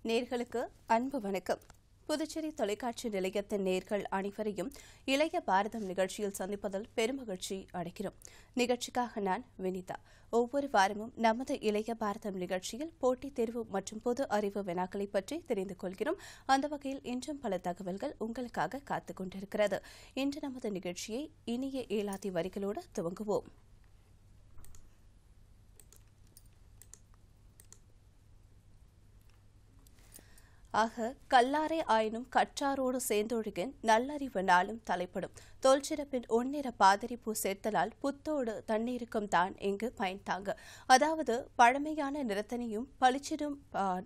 நேர்களுக்கு அன்பு வணக்கம். புதுச்சேரி தொலைக்காட்சி நிலையத்தின் நேர்கள் அனைவரையும் இளைய பாரதம் நிகழ்ச்சியில் சந்திப்பதில் பெருமகிழ்ச்சி அடைகிறோம். நிகழ்ச்சிக்காக நான் வினிதா. ஒவ்வொரு வாரமும் நமது இளைய பாரதம் நிகழ்ச்சியில் போட்டித் தேர்வு மற்றும் பொது அறிவு வினாக்களை பற்றி தெரிந்து கொள்கிறோம். அந்த வகையில் இன்றும் பல தகவல்கள் உங்களுக்காக காத்துக் கொண்டிருக்கிறது. இன்று நமது நிகழ்ச்சியை இனிய ஏலாதி வரிகளோடு துவங்குவோம். ஆக கல்லாரை ஆயினும் கற்றாரோடு சேர்ந்தொழுகின் நல்லறிவு நாளும் தலைப்படும். தோல்சிறப்பின் ஒன்னிற பாதிரிப்பூ சேர்த்தலால் புத்தோடு தண்ணீருக்கும் தான் இங்கு பயன்தாங்க. அதாவது பழமையான நிறத்தினையும் பளிச்சிடும்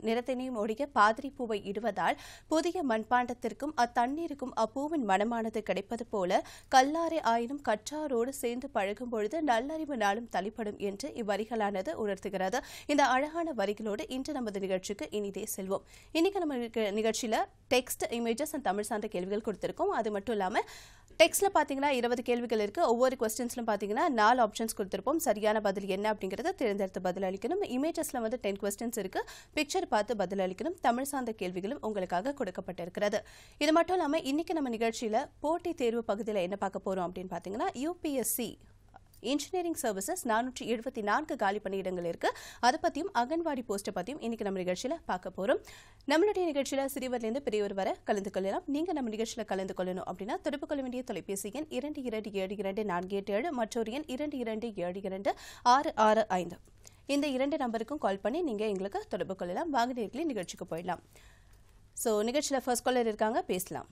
நிறத்தினையும் உடைய பாதிரிப்பூவை இடுவதால் புதிய மண்பாண்டத்திற்கும் அத்தண்ணீருக்கும் அப்பூவின் மனமானது கிடைப்பது போல கல்லாரை ஆயினும் கற்றாரோடு சேர்ந்து பழகும் பொழுது நல்லறிவு நாளும் தலைப்படும் என்று இவ்வரிகளானது உணர்த்துகிறது. இந்த அழகான வரிகளோடு இன்று நமது நிகழ்ச்சிக்கு இனிதே செல்வோம். இன்னைக்கு நம்ம நிகழ்ச்சியில டெக்ஸ்ட், இமேஜஸ் அண்ட் தமிழ் சார்ந்த கேள்விகள் கொடுத்திருக்கோம். அது மட்டும் இல்லாம டெக்ஸ்ட்ல பாத்தீங்கன்னா 20 கேள்விகள் இருக்கு. ஒவ்வொரு கொஸ்டின்ஸ்லும் பாத்தீங்கன்னா 4 ஆப்ஷன்ஸ் கொடுத்திருப்போம். சரியான பதில் என்ன அப்படிங்கறத தேர்ந்தெடுத்து பதில் அளிக்கணும். இமேஜஸ்ல 10 கொஸ்டின்ஸ் இருக்கு. பிக்சர் பார்த்து பதில் அளிக்கணும். தமிழ் சார்ந்த கேள்விகளும் உங்களுக்காக கொடுக்கப்பட்டிருக்கிறது. இது மட்டும் இல்லாம இன்னைக்கு நம்ம நிகழ்ச்சியில போட்டி தேர்வு பகுதியில் என்ன பார்க்க போறோம் அப்படின்னு பாத்தீங்கன்னா யூபிஎஸ்சி இன்ஜினியரிங் சர்வீசஸ் 474 காலி பணியிடங்கள் இருக்கு. அதை பத்தியும் அங்கன்வாடி போஸ்ட்டை பத்தியும் இன்னைக்கு நம்ம நிகழ்ச்சியில பார்க்க போறோம். நம்மளுடைய நிகழ்ச்சியில சிறியவர்லேருந்து பெரியவர் வரை கலந்து கொள்ளலாம். நீங்க நம்ம நிகழ்ச்சியில கலந்து கொள்ளணும் அப்படின்னா தொடர்பு கொள்ள வேண்டிய தொலைபேசி எண் 22722487 மற்றொரு எண் 22722665. இந்த 2 நம்பருக்கும் கால் பண்ணி நீங்க எங்களுக்கு தொடர்பு கொள்ளலாம். வாங்க நேர்களே நிகழ்ச்சிக்கு போயிடலாம். ஸோ நிகழ்ச்சியில ஃபர்ஸ்ட் காலர் இருக்காங்க, பேசலாம்.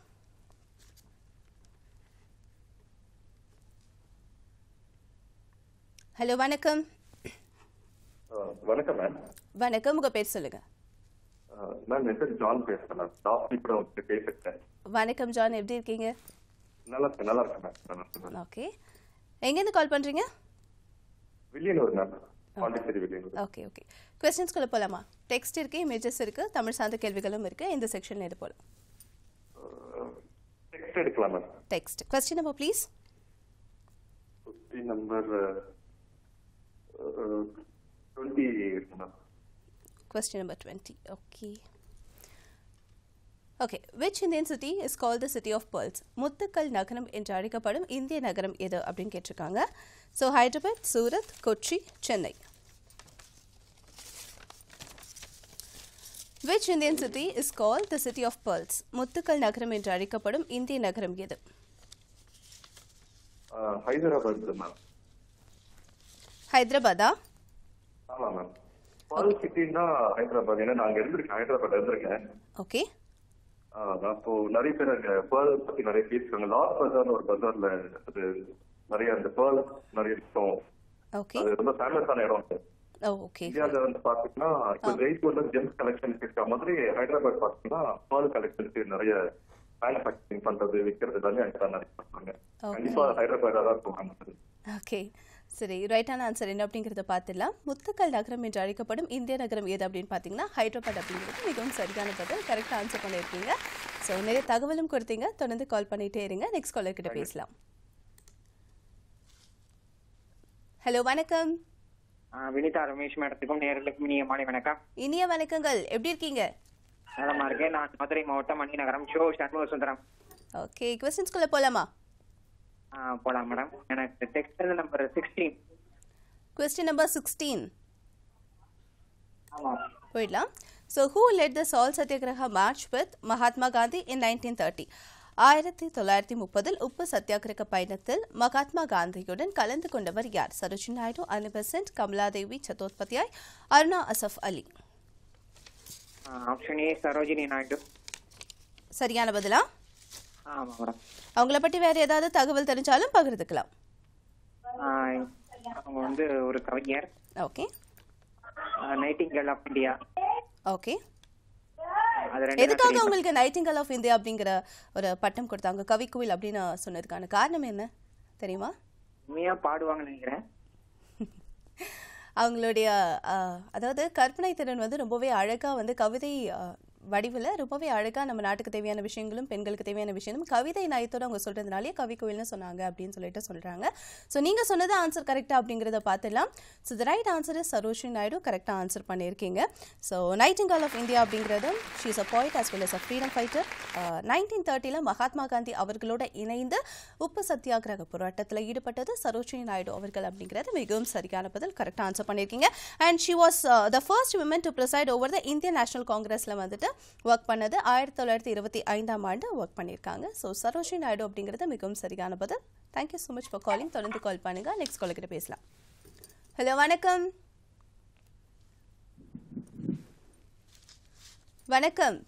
ஹலோ, வணக்கம். வணக்கம் மேம். வணக்கம், உங்க பேர் சொல்லுங்க. நான் ஜான் பேசுறேன். பேசுறேன். வணக்கம் ஜான், எப்படி இருக்கீங்க? நல்லா இருக்கேன் மேம். ஓகே, எங்க இருந்து கால் பண்றீங்க? வில்லியனூர் மேம், பாண்டிச்சேரி வில்லியனூர். ஓகே. क्वेश्चंसக்குள்ள போலாமா? டெக்ஸ்ட் இருக்கு, இமேஜஸ் இருக்கு, தமிழ் சார்ந்த கேள்விகளும் இருக்கு. இந்த செக்ஷன்ல எது போலாம்? டெக்ஸ்ட் எடுக்கலாம் ma'am. Text. Question number please. Question number 20 இருக்கு ma'am. Question number 20. Okay. Which Indian city is called the city of pearls? முத்துக்கல் நகரம் என்று அழைக்கப்படும் இந்திய நகரம் எது அப்படின்னு கேட்டிருக்காங்க. So Hyderabad, Surat, Kochi, Chennai. Which Indian city is called the city of pearls? முத்துக்கல் நகரம் என்று அழைக்கப்படும் இந்திய நகரம் எது? ஹைதராபாத் மேம். ஹைதராபாதா? ஆமா மேம். pearl சிட்டினா ஹைதராபாத். ஏன்னா நான் ஹைதராபாத் இருந்திருக்கேன். ஓகே. அப்போ நிறைய பேர் அங்க pearl பத்தி நிறைய பேசுறாங்க. லாஸ்ட் பஜார்னு ஒரு பஜார்ல அது நிறைய அந்த pearl நிறைய இருக்கும். ஓகே. அது ரொம்ப ஃபேமஸான இடம். ஓகே. இந்தியாவில் வந்து பாத்தீங்கன்னா இப்போ ஜெய்ப்பூர்ல ஜெம்ஸ் கலெக்ஷன் இருக்கிற மாதிரி ஹைதராபாத் பாத்தீங்கன்னா pearl கலெக்ஷன்ஸ் நிறைய மேனுஃபேக்சரிங் பண்றது, விற்கிறது எல்லாமே அங்கே நிறைய பண்றாங்க. கண்டிப்பா ஹைதராபாத் தான் இருக்கும். ஓகே, சரி. ரைட்டான ஆன்சர் என்ன அப்படிங்கிறத பார்த்துடலாம். முத்துக்கல் நகரம் என்று அழைக்கப்படும் இந்திய நகரம் எது அப்படின்னு பார்த்தீங்கன்னா ஹைதராபாத் அப்படிங்கிறது மிகவும் சரியான பதில். கரெக்டாக ஆன்சர் பண்ணியிருக்கீங்க. ஸோ நிறைய தகவலும் கொடுத்தீங்க. தொடர்ந்து கால் பண்ணிட்டே இருங்க. நெக்ஸ்ட் காலர் கிட்ட பேசலாம். ஹலோ, வணக்கம். வினிதா, ரமேஷ் மேடத்துக்கும் நேர்களுக்கும் இனிய மாலை வணக்கம். இனிய வணக்கங்கள். எப்படி இருக்கீங்க? நலமா இருக்கேன். நான் மதுரை மாவட்டம் மணி நகரம் ஷோ சண்முக சுந்தரம். ஓகே, क्वेश्चंसக்குள்ள போலாமா? போலாம் மேடம். எனக்கு டெக்ஸ்ட் நம்பர் 16. Question number 16. ஆமா, போயிடலாம். So who led the salt Satyagraha march with Mahatma Gandhi in 1930? 1930 உப்பு சத்தியாகிரக பயணத்தில் மகாத்மா காந்தியுடன் கலந்து கொண்டவர் யார்? Sarojini Naidu, Annie Besant, Kamaladevi Chattopadhyay, Aruna Asaf Ali. Option A Sarojini Naidu. சரியான பதிலா? ஆமா மேடம். அவங்கள பற்றி வேற ஏதாவது தகவல் தெரிஞ்சாலும் பகிர்ந்துக்கலாம். அவங்க வந்து ஒரு கவிஞர். Okay. Nightingale of India. Okay. எதுக்காக உங்களுக்கு நைட்டிங்கேல் ஆஃப் இந்தியா அப்படிங்கிற ஒரு பட்டம் கொடுத்தாங்க? கவிக்குயில் அப்படின்னு சொன்னதுக்கான காரணம் என்ன தெரியுமா? உண்மையா பாடுவாங்கன்னு நினைக்கிறேன். அவங்களுடைய அதாவது கற்பனை திறன் வந்து ரொம்பவே அழகா வந்து கவிதை வடிவில் ரொம்பவே அழகா நம்ம நாட்டுக்கு தேவையான விஷயங்களும் பெண்களுக்கு தேவையான விஷயங்களும் கவிதை நயத்தோட அவங்க சொல்றதுனாலே கவி கோயில்னு சொன்னாங்க அப்படின்னு சொல்றாங்க. ஸோ நீங்க சொன்னது ஆன்சர் கரெக்டா அப்படிங்கிறத பார்த்துடலாம். So the right answer is Sarojini Naidu. கரெக்டாக ஆன்சர் பண்ணியிருக்கீங்க. ஸோ நைட்டிங்கேல் ஆஃப் இந்தியா அப்படிங்கிறது she is a poet as well as a freedom fighter. 1930 Mahatma Gandhi அவர்களோட இணைந்து உப்பு சத்தியாகிரக போராட்டத்தில் ஈடுபட்டது சரோஜினி நாயுடு அவர்கள் அப்படிங்கிறது மிகவும் சரியான பதில். கரெக்டாக ஆன்சர் பண்ணியிருக்கீங்க. And she was the first women to preside over the Indian national காங்கிரஸில் வந்துட்டு ஒர்க் பண்ணது 1925 ஆண்டு ஒர்க் பண்ணியிருக்காங்க. ஸோ சரோஜினி நாயுடு அப்படிங்கிறது மிகவும் சரியான பதில். Thank you so much for calling. தொடர்ந்து கால் பண்ணுங்க. நெக்ஸ்ட் கால் கிட்ட பேசலாம். ஹலோ, வணக்கம். வணக்கம்.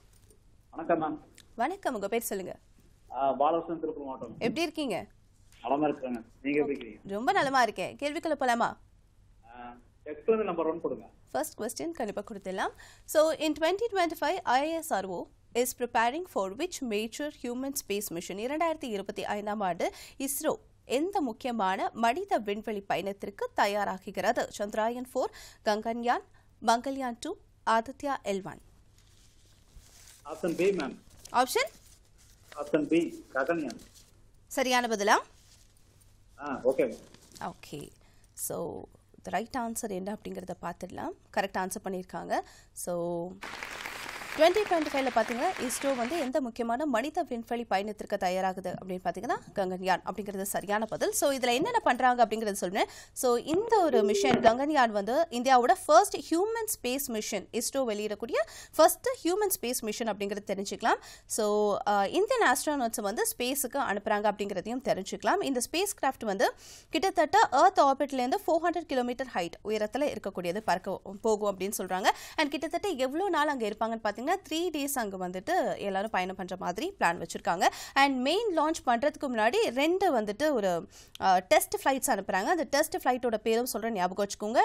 வணக்கம் மேம். வணக்கம், உங்க பேர் சொல்லுங்க. பாலகிருஷ்ணன், திருப்பூர் மாவட்டம். எப்படி இருக்கீங்க? நலமா இருக்கேங்க. நீங்க எப்படி இருக்கீங்க? ரொம்ப நலமா இருக்கேன். கேள்விக்குள்ள போலாமா? டெக்ஸ்ட் வந்து நம்பர் 1 கொடுங்க. First question கண்டிப்பா கொடுத்துடலாம். So in 2025 ISRO is preparing for which major human space mission? 2025 ஆண்டு இஸ்ரோ எந்த முக்கியமான மனித விண்வெளி பயணத்திற்கு தயாராகிறது? Chandrayaan 4, Gaganyaan, Mangalyaan 2, Aditya L1. Option B ma'am. Option B Gaganyaan. சரியான பதிலா? Okay. Okay. So right answer என்ன அப்படிங்கிறத பார்த்துடலாம். கரெக்ட் ஆன்சர் பண்ணியிருக்காங்க. ஸோ 2025 பார்த்தீங்கன்னா இஸ்ரோ வந்து எந்த முக்கியமான மனித விண்வெளி பயணத்திற்கு தயாராகுது அப்படின்னு பார்த்தீங்கன்னா கங்கன்யான் அப்படிங்கிறது சரியான பதில். ஸோ இதில் என்னென்ன பண்ணுறாங்க அப்படிங்கிறது சொல்கிறேன். ஸோ இந்த ஒரு மிஷன் கங்கன்யான் வந்து இந்தியாவோட first human space mission. ISRO வெளியிடக்கூடிய ஃபர்ஸ்ட் ஹியூமன் ஸ்பேஸ் மிஷன் அப்படிங்கிறது தெரிஞ்சுக்கலாம். ஸோ இந்தியன் ஆஸ்ட்ரோனாட்ஸ் வந்து ஸ்பேஸுக்கு அனுப்புகிறாங்க அப்படிங்கிறதையும் தெரிஞ்சுக்கலாம். இந்த ஸ்பேஸ் கிராஃப்ட் வந்து கிட்டத்தட்ட எர்த் ஆர்பிட்லேருந்து 400 கிலோமீட்டர் ஹைட் உயரத்தில் இருக்கக்கூடியது பறக்க போகும் அப்படின்னு சொல்கிறாங்க. அண்ட் கிட்டத்தட்ட எவ்வளோ நாள் அங்கே இருப்பாங்கன்னு பார்த்தீங்கன்னா 3 days அங்கே வந்துட்டு எல்லாரும் பயணம் பண்ணுற மாதிரி பிளான் வச்சுருக்காங்க. அண்ட் மெயின் லான்ச் பண்ணுறதுக்கு முன்னாடி 2 வந்துட்டு ஒரு டெஸ்ட் ஃப்ளைட்ஸ் அனுப்புகிறாங்க. அந்த டெஸ்ட் ஃப்ளைட்டோட பேரும் சொல்கிற ஞாபகம் வச்சுக்கோங்க.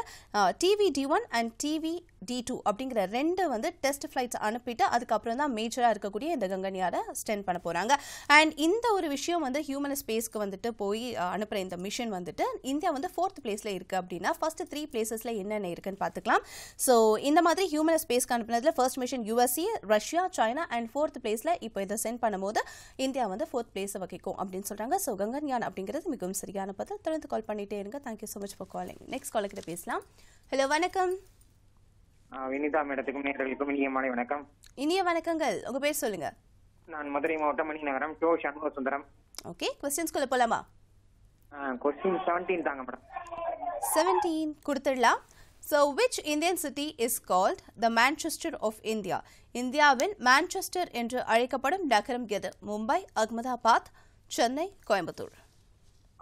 TVD1 அண்ட் TVD2 அப்படிங்கிற 2 வந்து டெஸ்ட் ஃப்ளைட்ஸ் அனுப்பிட்டு அதுக்கப்புறம் தான் மேஜராக இருக்கக்கூடிய இந்த கங்கன்யானை ஸ்டெண்ட் பண்ண போகிறாங்க. அண்ட் இந்த ஒரு விஷயம் வந்து ஹியூமன் ஸ்பேஸ்க்கு வந்துட்டு போய் அனுப்புகிற இந்த மிஷன் வந்துட்டு இந்தியா வந்து 4th பிளேஸில் இருக்குது அப்படின்னா ஃபர்ஸ்ட் 3 பிளேசஸில் என்னென்ன இருக்குன்னு பார்த்துக்கலாம். ஸோ இந்த மாதிரி ஹியூமன் ஸ்பேஸ்க்கு அனுப்பினதில் first mission USA, Russia, China and 4th பிளேஸ்ல இப்போ இதை சென்ட் பண்ணும்போது இந்தியா வந்து 4th பிளேஸை வகிக்கும் அப்படின்னு சொல்றாங்க. ஸோ கங்கன்யான் அப்படிங்கிறது மிகவும் சரியான பதில். தொடர்ந்து கால் பண்ணிட்டே இருங்க. Thank you so much for calling. Next call கிட்ட பேசலாம். ஹலோ, வணக்கம். வினிதா மேடத்துக்கும் நேயர்களுக்கும் இனிய மாலை வணக்கம். இனிய வணக்கங்கள். உங்க பேர் சொல்லுங்க. நான் மதுரை மாவட்டம் மணி நகரம் டோ சண்முக சுந்தரம். ஓகே, क्वेश्चंसக்குள்ள போலாமா? क्वेश्चन 17 தாங்க மேடம். 17 கொடுத்துடலாம். So which Indian city is called the Manchester of India? இந்தியாவின் மான்செஸ்டர் என்று அழைக்கப்படும் நகரம் எது? மும்பை, அகமதாபாத், சென்னை, கோயம்புத்தூர்.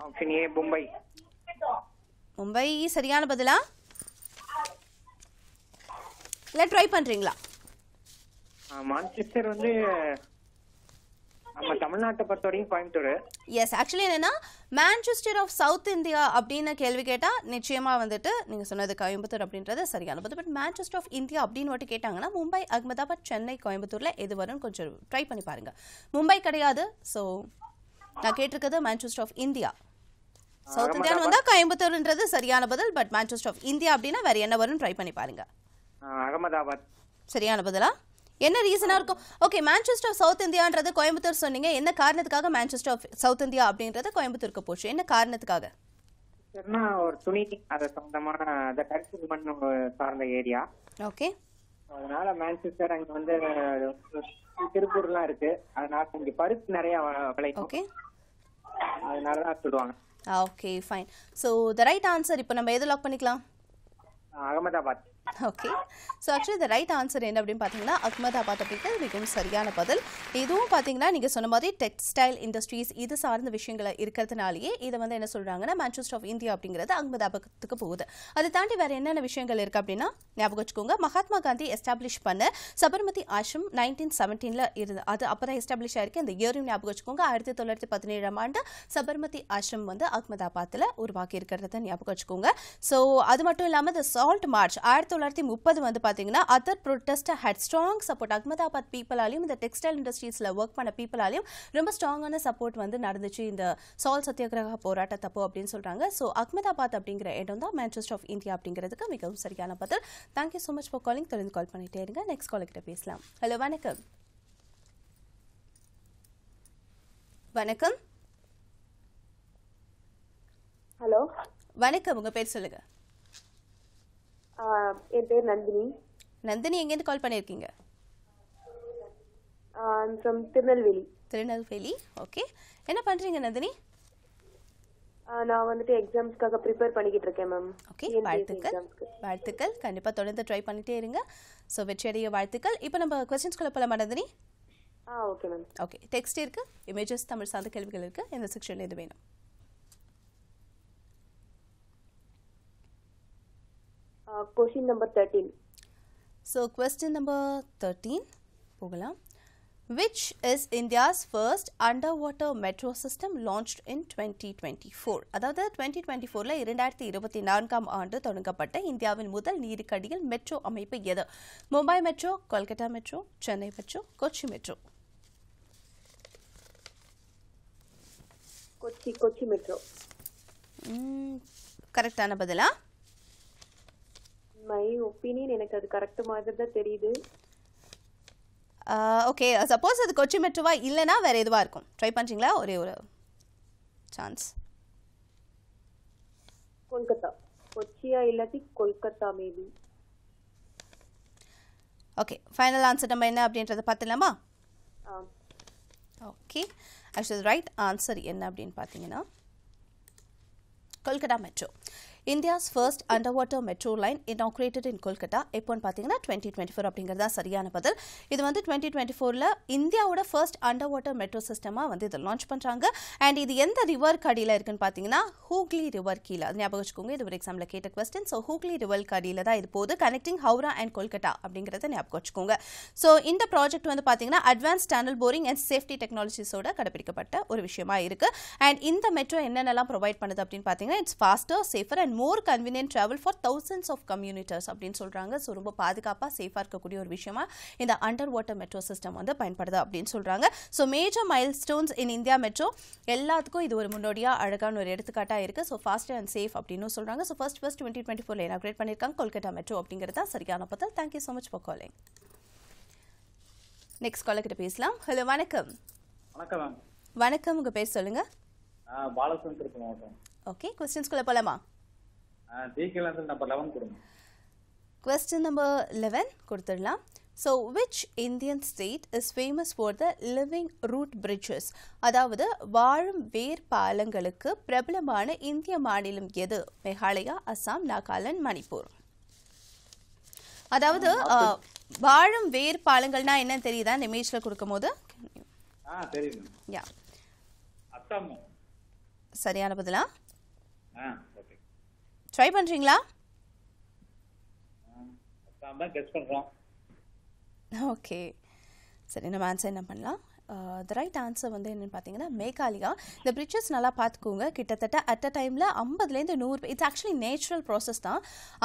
Option A Mumbai. மும்பை சரியான பதிலா? இல்ல ட்ரை பண்றீங்களா? மான்செஸ்டர் வந்து நம்ம தமிழ்நாட்டை பொறுத்தவரைக்கும் கோயம்புத்தூர். எஸ், ஆக்சுவலி என்னன்னா மான்செஸ்டர் ஆஃப் சவுத் இந்தியா அப்படின்னு கேள்வி கேட்டால் நிச்சயமா வந்துட்டு நீங்கள் சொன்னது கோயம்புத்தூர் அப்படின்றது சரியான பதில். பட் மான்செஸ்டர் ஆஃப் இந்தியா அப்படின்னு மட்டும் கேட்டாங்கன்னா மும்பை, அகமதாபாத், சென்னை, கோயம்புத்தூரில் எது வரும்னு கொஞ்சம் ட்ரை பண்ணி பாருங்க. மும்பை கிடையாது. ஸோ நான் கேட்டிருக்கிறது மான்செஸ்டர் ஆஃப் இந்தியா. சவுத் இந்தியான்னு வந்தால் கோயம்புத்தூர்ன்றது சரியான பதில். பட் மான்செஸ்டர் ஆஃப் இந்தியா அப்படின்னா வேற என்ன வரும்னு ட்ரை பண்ணி பாருங்க. அகமதாபாத் சரியான பதிலா? என்ன ரீசனா இருக்கும்? ஓகே, மான்செஸ்டர் ஆஃப் சவுத் இந்தியான்றது கோயம்புத்தூர் சொன்னீங்க. என்ன காரணத்துக்காக மான்செஸ்டர் ஆஃப் சவுத் இந்தியா அப்படின்றது கோயம்புத்தூருக்கு போச்சு? என்ன காரணத்துக்காக? ஒரு துணி அது சொந்தமான அந்த டர்க்கி மண் சார்ந்த ஏரியா. ஓகே, அதனால மான்செஸ்டர் அங்க வந்து திருப்பூர்லாம் இருக்கு. அதனால இங்க பருப்பு நிறைய விளைக்கும். ஓகே, அதனாலதான் சொல்லுவாங்க. Okay, fine. So the right answer இப்போ நம்ம எது லாக் பண்ணிக்கலாம்? Ahmedabad. Okay, so actually the right answer என்ன அப்படின்னு பார்த்தீங்கன்னா அகமதாபாத் அப்படிங்கிறது மிகவும் சரியான பதில். இதுவும் பார்த்தீங்கன்னா நீங்கள் சொன்ன மாதிரி டெக்ஸ்டைல் இண்டஸ்ட்ரீஸ் இது சார்ந்த விஷயங்களை இருக்கிறதுனாலேயே இதை வந்து என்ன சொல்கிறாங்கன்னா மான்செஸ்டர் ஆஃப் இந்தியா அப்படிங்கிறது அகமதாபாத்துக்கு போகுது. அதை தாண்டி வேறு என்னென்ன விஷயங்கள் இருக்குது அப்படின்னா ஞாபகம் வச்சுக்கோங்க. மகாத்மா காந்தி எஸ்டாப்ளிஷ் பண்ண சபர்மதி ஆசிரம் 1917 இருந்து அது அப்போ தான் எஸ்டாப்ளிஷ் ஆயிருக்கு. அந்த இயரும் ஞாபகம் வச்சுக்கோங்க. 1917 ஆண்டு சபர்மதி ஆசிரம் வந்து அகமதாபாத்தில் உருவாக்கி இருக்கிறத ஞாபகம் வச்சுக்கோங்க. ஸோ அது மட்டும் இல்லாமல் இந்த சால்ட் மார்ச் 1930 வந்து பார்த்தீங்கன்னா other protest had strong support. Ahmedabad பீப்புளாலையும் இந்த டெக்ஸ்டைல் இண்டஸ்ட்ரீஸில் ஒர்க் பண்ண பீப்புளாலையும் ரொம்ப ஸ்ட்ராங்கான சப்போர்ட் வந்து நடந்துச்சு இந்த சால் சத்தியாகிரக போராட்டத்தப்போ அப்படின்னு சொல்கிறாங்க. ஸோ அகமதாபாத் அப்படிங்கிற இடம் தான் மான்செஸ்டர் ஆஃப் இந்தியா அப்படிங்கிறதுக்கு மிகவும் சரியான பதில். Thank you so much for calling. தொடர்ந்து கால் பண்ணிட்டே இருங்க. நெக்ஸ்ட் கால் கிட்ட பேசலாம். ஹலோ வணக்கம். வணக்கம். ஹலோ வணக்கம், உங்க பேர் சொல்லுங்க. என் பேர் நந்தினி. நந்தினி, எங்கேருந்து கால் பண்ணியிருக்கீங்க? ஃப்ரம் திருநெல்வேலி. திருநெல்வேலி, ஓகே. என்ன பண்றீங்க நந்தினி? நான் வந்துட்டு எக்ஸாம்ஸ்க்காக ப்ரிப்பேர் பண்ணிக்கிட்டு இருக்கேன் மேம். ஓகே, வாழ்த்துக்கள். வாழ்த்துக்கள். கண்டிப்பாக தொடர்ந்து ட்ரை பண்ணிட்டே இருங்க. ஸோ வெற்றியடைய வாழ்த்துக்கள். இப்போ நம்ம கொஸ்டின்ஸ்குள்ள போகலாமா Nandini? Okay ma'am. Okay, text இருக்கு, இமேஜஸ், தமிழ் சார்ந்த கேள்விகள் இருக்கு. எந்த செக்ஷன் எது வேணும்? Question number 13. So question number 13 போகலாம். Which is India's first underwater metro system launched in 2024? அதாவது 2024ல 2024ஆம் ஆண்டு தொடங்கப்பட்ட இந்தியாவின் முதல் நீருக்கடியில் மெட்ரோ அமைப்பு எது? Mumbai metro, Kolkata metro, Chennai metro, Kochi metro? Kochi metro. கரெக்டான பதிலா? மை ஒப்பீனியன் எனக்கு அது கரெக்ட் மாதிரி தான் தெரியுது. ஓகே, சப்போஸ் அது கொச்சி மெட்ரோவா இல்லைன்னா வேற எதுவாக இருக்கும்? ட்ரை பண்ணுறீங்களா? ஒரே ஒரு சான்ஸ். கொல்கத்தா. கொச்சியா இல்லாட்டி Kolkata maybe. Okay, final answer நம்ம என்ன அப்படின்றத பார்த்துலாமா? ஓகே, ஆக்சுவலி ரைட் ஆன்சர் என்ன அப்படின்னு பார்த்தீங்கன்னா Kolkata metro. India's first under water metro line inaugurated in Kolkata எப்போன்னு பார்த்தீங்கன்னா 2024 அப்படிங்கிறது தான் சரியான பதில். இது வந்து 2024ல் இந்தியாவோட ஃபர்ஸ்ட் அண்டர் வாட்டர் மெட்ரோ சிஸ்டமாக வந்து இதை லான்ச் பண்ணுறாங்க. அண்ட் இது எந்த ரிவர் கடியில் இருக்குன்னு பார்த்தீங்கன்னா ஹூக்லி ரிவர் கீழே. அது ஞாபகம் வச்சுக்கோங்க, இது ஒரு எக்ஸாமில் கேட்ட கொஸ்டின். ஸோ ஹூக்லி ரிவர் கடியில் தான் இது போகுது, கனெக்டிங் ஹவுரா அண்ட் கொல்கத்தா அப்படிங்கிறத ஞாபகம் வச்சுக்கோங்க. ஸோ இந்த ப்ராஜெக்ட் வந்து பார்த்தீங்கன்னா advance tunnel boring and safety டெக்னாலஜிஸோட கடைபிடிக்கப்பட்ட ஒரு விஷயமா இருக்குது. அண்ட் இந்த மெட்ரோ என்னென்னலாம் ப்ரொவைட் பண்ணுது அப்படின்னு பார்த்தீங்கன்னா it's faster, safer and more convenient travel for thousands of commuters அப்படின்னு சொல்கிறாங்க. ஸோ ரொம்ப பாதுகாப்பாக சேஃபாக இருக்கக்கூடிய ஒரு விஷயமா இந்த அண்டர் வாட்டர் மெட்ரோ சிஸ்டம் வந்து பயன்படுது அப்படின்னு சொல்கிறாங்க. So major mile stones in India metro எல்லாத்துக்கும் இது ஒரு முன்னோடியாக அழகான ஒரு எடுத்துக்காட்டாக இருக்குது. ஸோ ஃபாஸ்ட் அண்ட் சேஃப் அப்படின்னு சொல்கிறாங்க. ஸோ ஃபர்ஸ்ட் 2024ல் இனாக்ரேட் பண்ணியிருக்காங்க கொல்கத்தா மெட்ரோ அப்படிங்கிறது தான் சரியான பதில். Thank you so much for calling. Next caller கிட்ட பேசலாம். ஹலோ வணக்கம். வணக்கம் மேம். வணக்கம், உங்கள் பேர் சொல்லுங்கள். பாலசன் திருப்பூர் மாவட்டம். ஓகே, கொஸ்டின்ஸ்குள்ளே போகலாமா? நம்பர் 11 கொடுங்க. Question number 11 கொடுத்துடலாம். So which Indian state is famous for the living root bridges? அதாவது வாழும் வேர் பாலங்களுக்கு பிரபலமான இந்திய மாநிலம் எது? மேகாலயா, அசாம், நாகாலாந்து, மணிப்பூர். அதாவது வாழும் வேர் பாலங்கள்னா என்ன தெரியுதா இந்த இமேஜ்ல கொடுக்கும்போது? தெரியும். யா, அசாம். சரியான பதிலா? ஓகே, ட்ரை பண்றீங்களா? அசாம் தான் கெஸ் பண்றோம். ஓகே, சரி, நம்ம ஆன்சர் என்ன பண்ணலாம்? த ரைட் ஆன்சர் வந்து என்னென்னு பார்த்தீங்கன்னா மேகாலயா. இந்த பிரிட்ஜஸ் நல்லா பார்த்துக்கோங்க. கிட்டத்தட்ட அட் அ டைமில் 50லேருந்து 100 பேர், இட்ஸ் ஆக்சுவலி நேச்சுரல் ப்ராசஸ் தான்,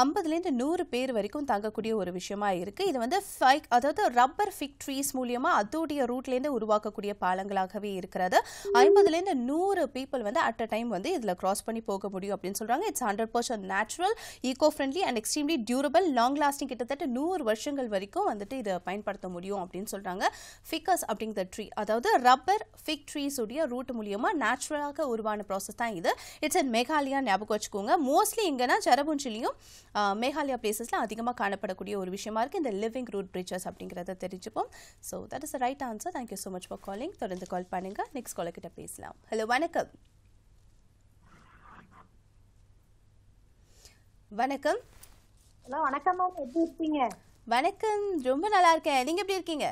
50லேருந்து 100 பேர் வரைக்கும் தங்கக்கூடிய ஒரு விஷயமா இருக்குது. இது வந்து அதாவது ரப்பர் ஃபிக் ட்ரீஸ் மூலியமாக அதோடைய ரூட்லேருந்து உருவாக்கக்கூடிய பாலங்களாகவே இருக்கிறது. 50லேருந்து 100 பீப்புள் வந்து அட் அ டைம் வந்து இதில் கிராஸ் பண்ணி போக முடியும் அப்படின்னு சொல்கிறாங்க. It's 100% natural, eco friendly and extremely durable, long lasting. கிட்டத்தட்ட 100 வருஷங்கள் வரைக்கும் வந்துட்டு இதை பயன்படுத்த முடியும் அப்படின்னு சொல்கிறாங்க. ஃபிக்கஸ் அப்படிங்கிற ட்ரீ, அதாவது ரப்பர் ஃபிக் ட்ரீஸ் உடைய ரூட் மூலியமா நேச்சுரலாக உருவான ப்ராசஸ் தான் இது. இட்ஸ் இன் மேகாலயா, ஞாபகம் வச்சுக்கோங்க. மோஸ்ட்லி இங்கன்னா செரபுஞ்சிலையும் மேகாலயா பிளேசஸ்ல அதிகமாக காணப்படக்கூடிய ஒரு விஷயமா இருக்கு இந்த லிவிங் ரூட் பிரிட்ஜஸ் அப்படிங்கிறத தெரிஞ்சுப்போம். So that is right answer. Thank you so much for calling. தொடர்ந்து கால் பண்ணுங்க. நெக்ஸ்ட் காலர் கிட்ட பேசலாம். ஹலோ வணக்கம். வணக்கம். ஹலோ வணக்கம் மேம், எப்படி இருக்கீங்க? வணக்கம், ரொம்ப நல்லா இருக்கேன். நீங்க எப்படி இருக்கீங்க?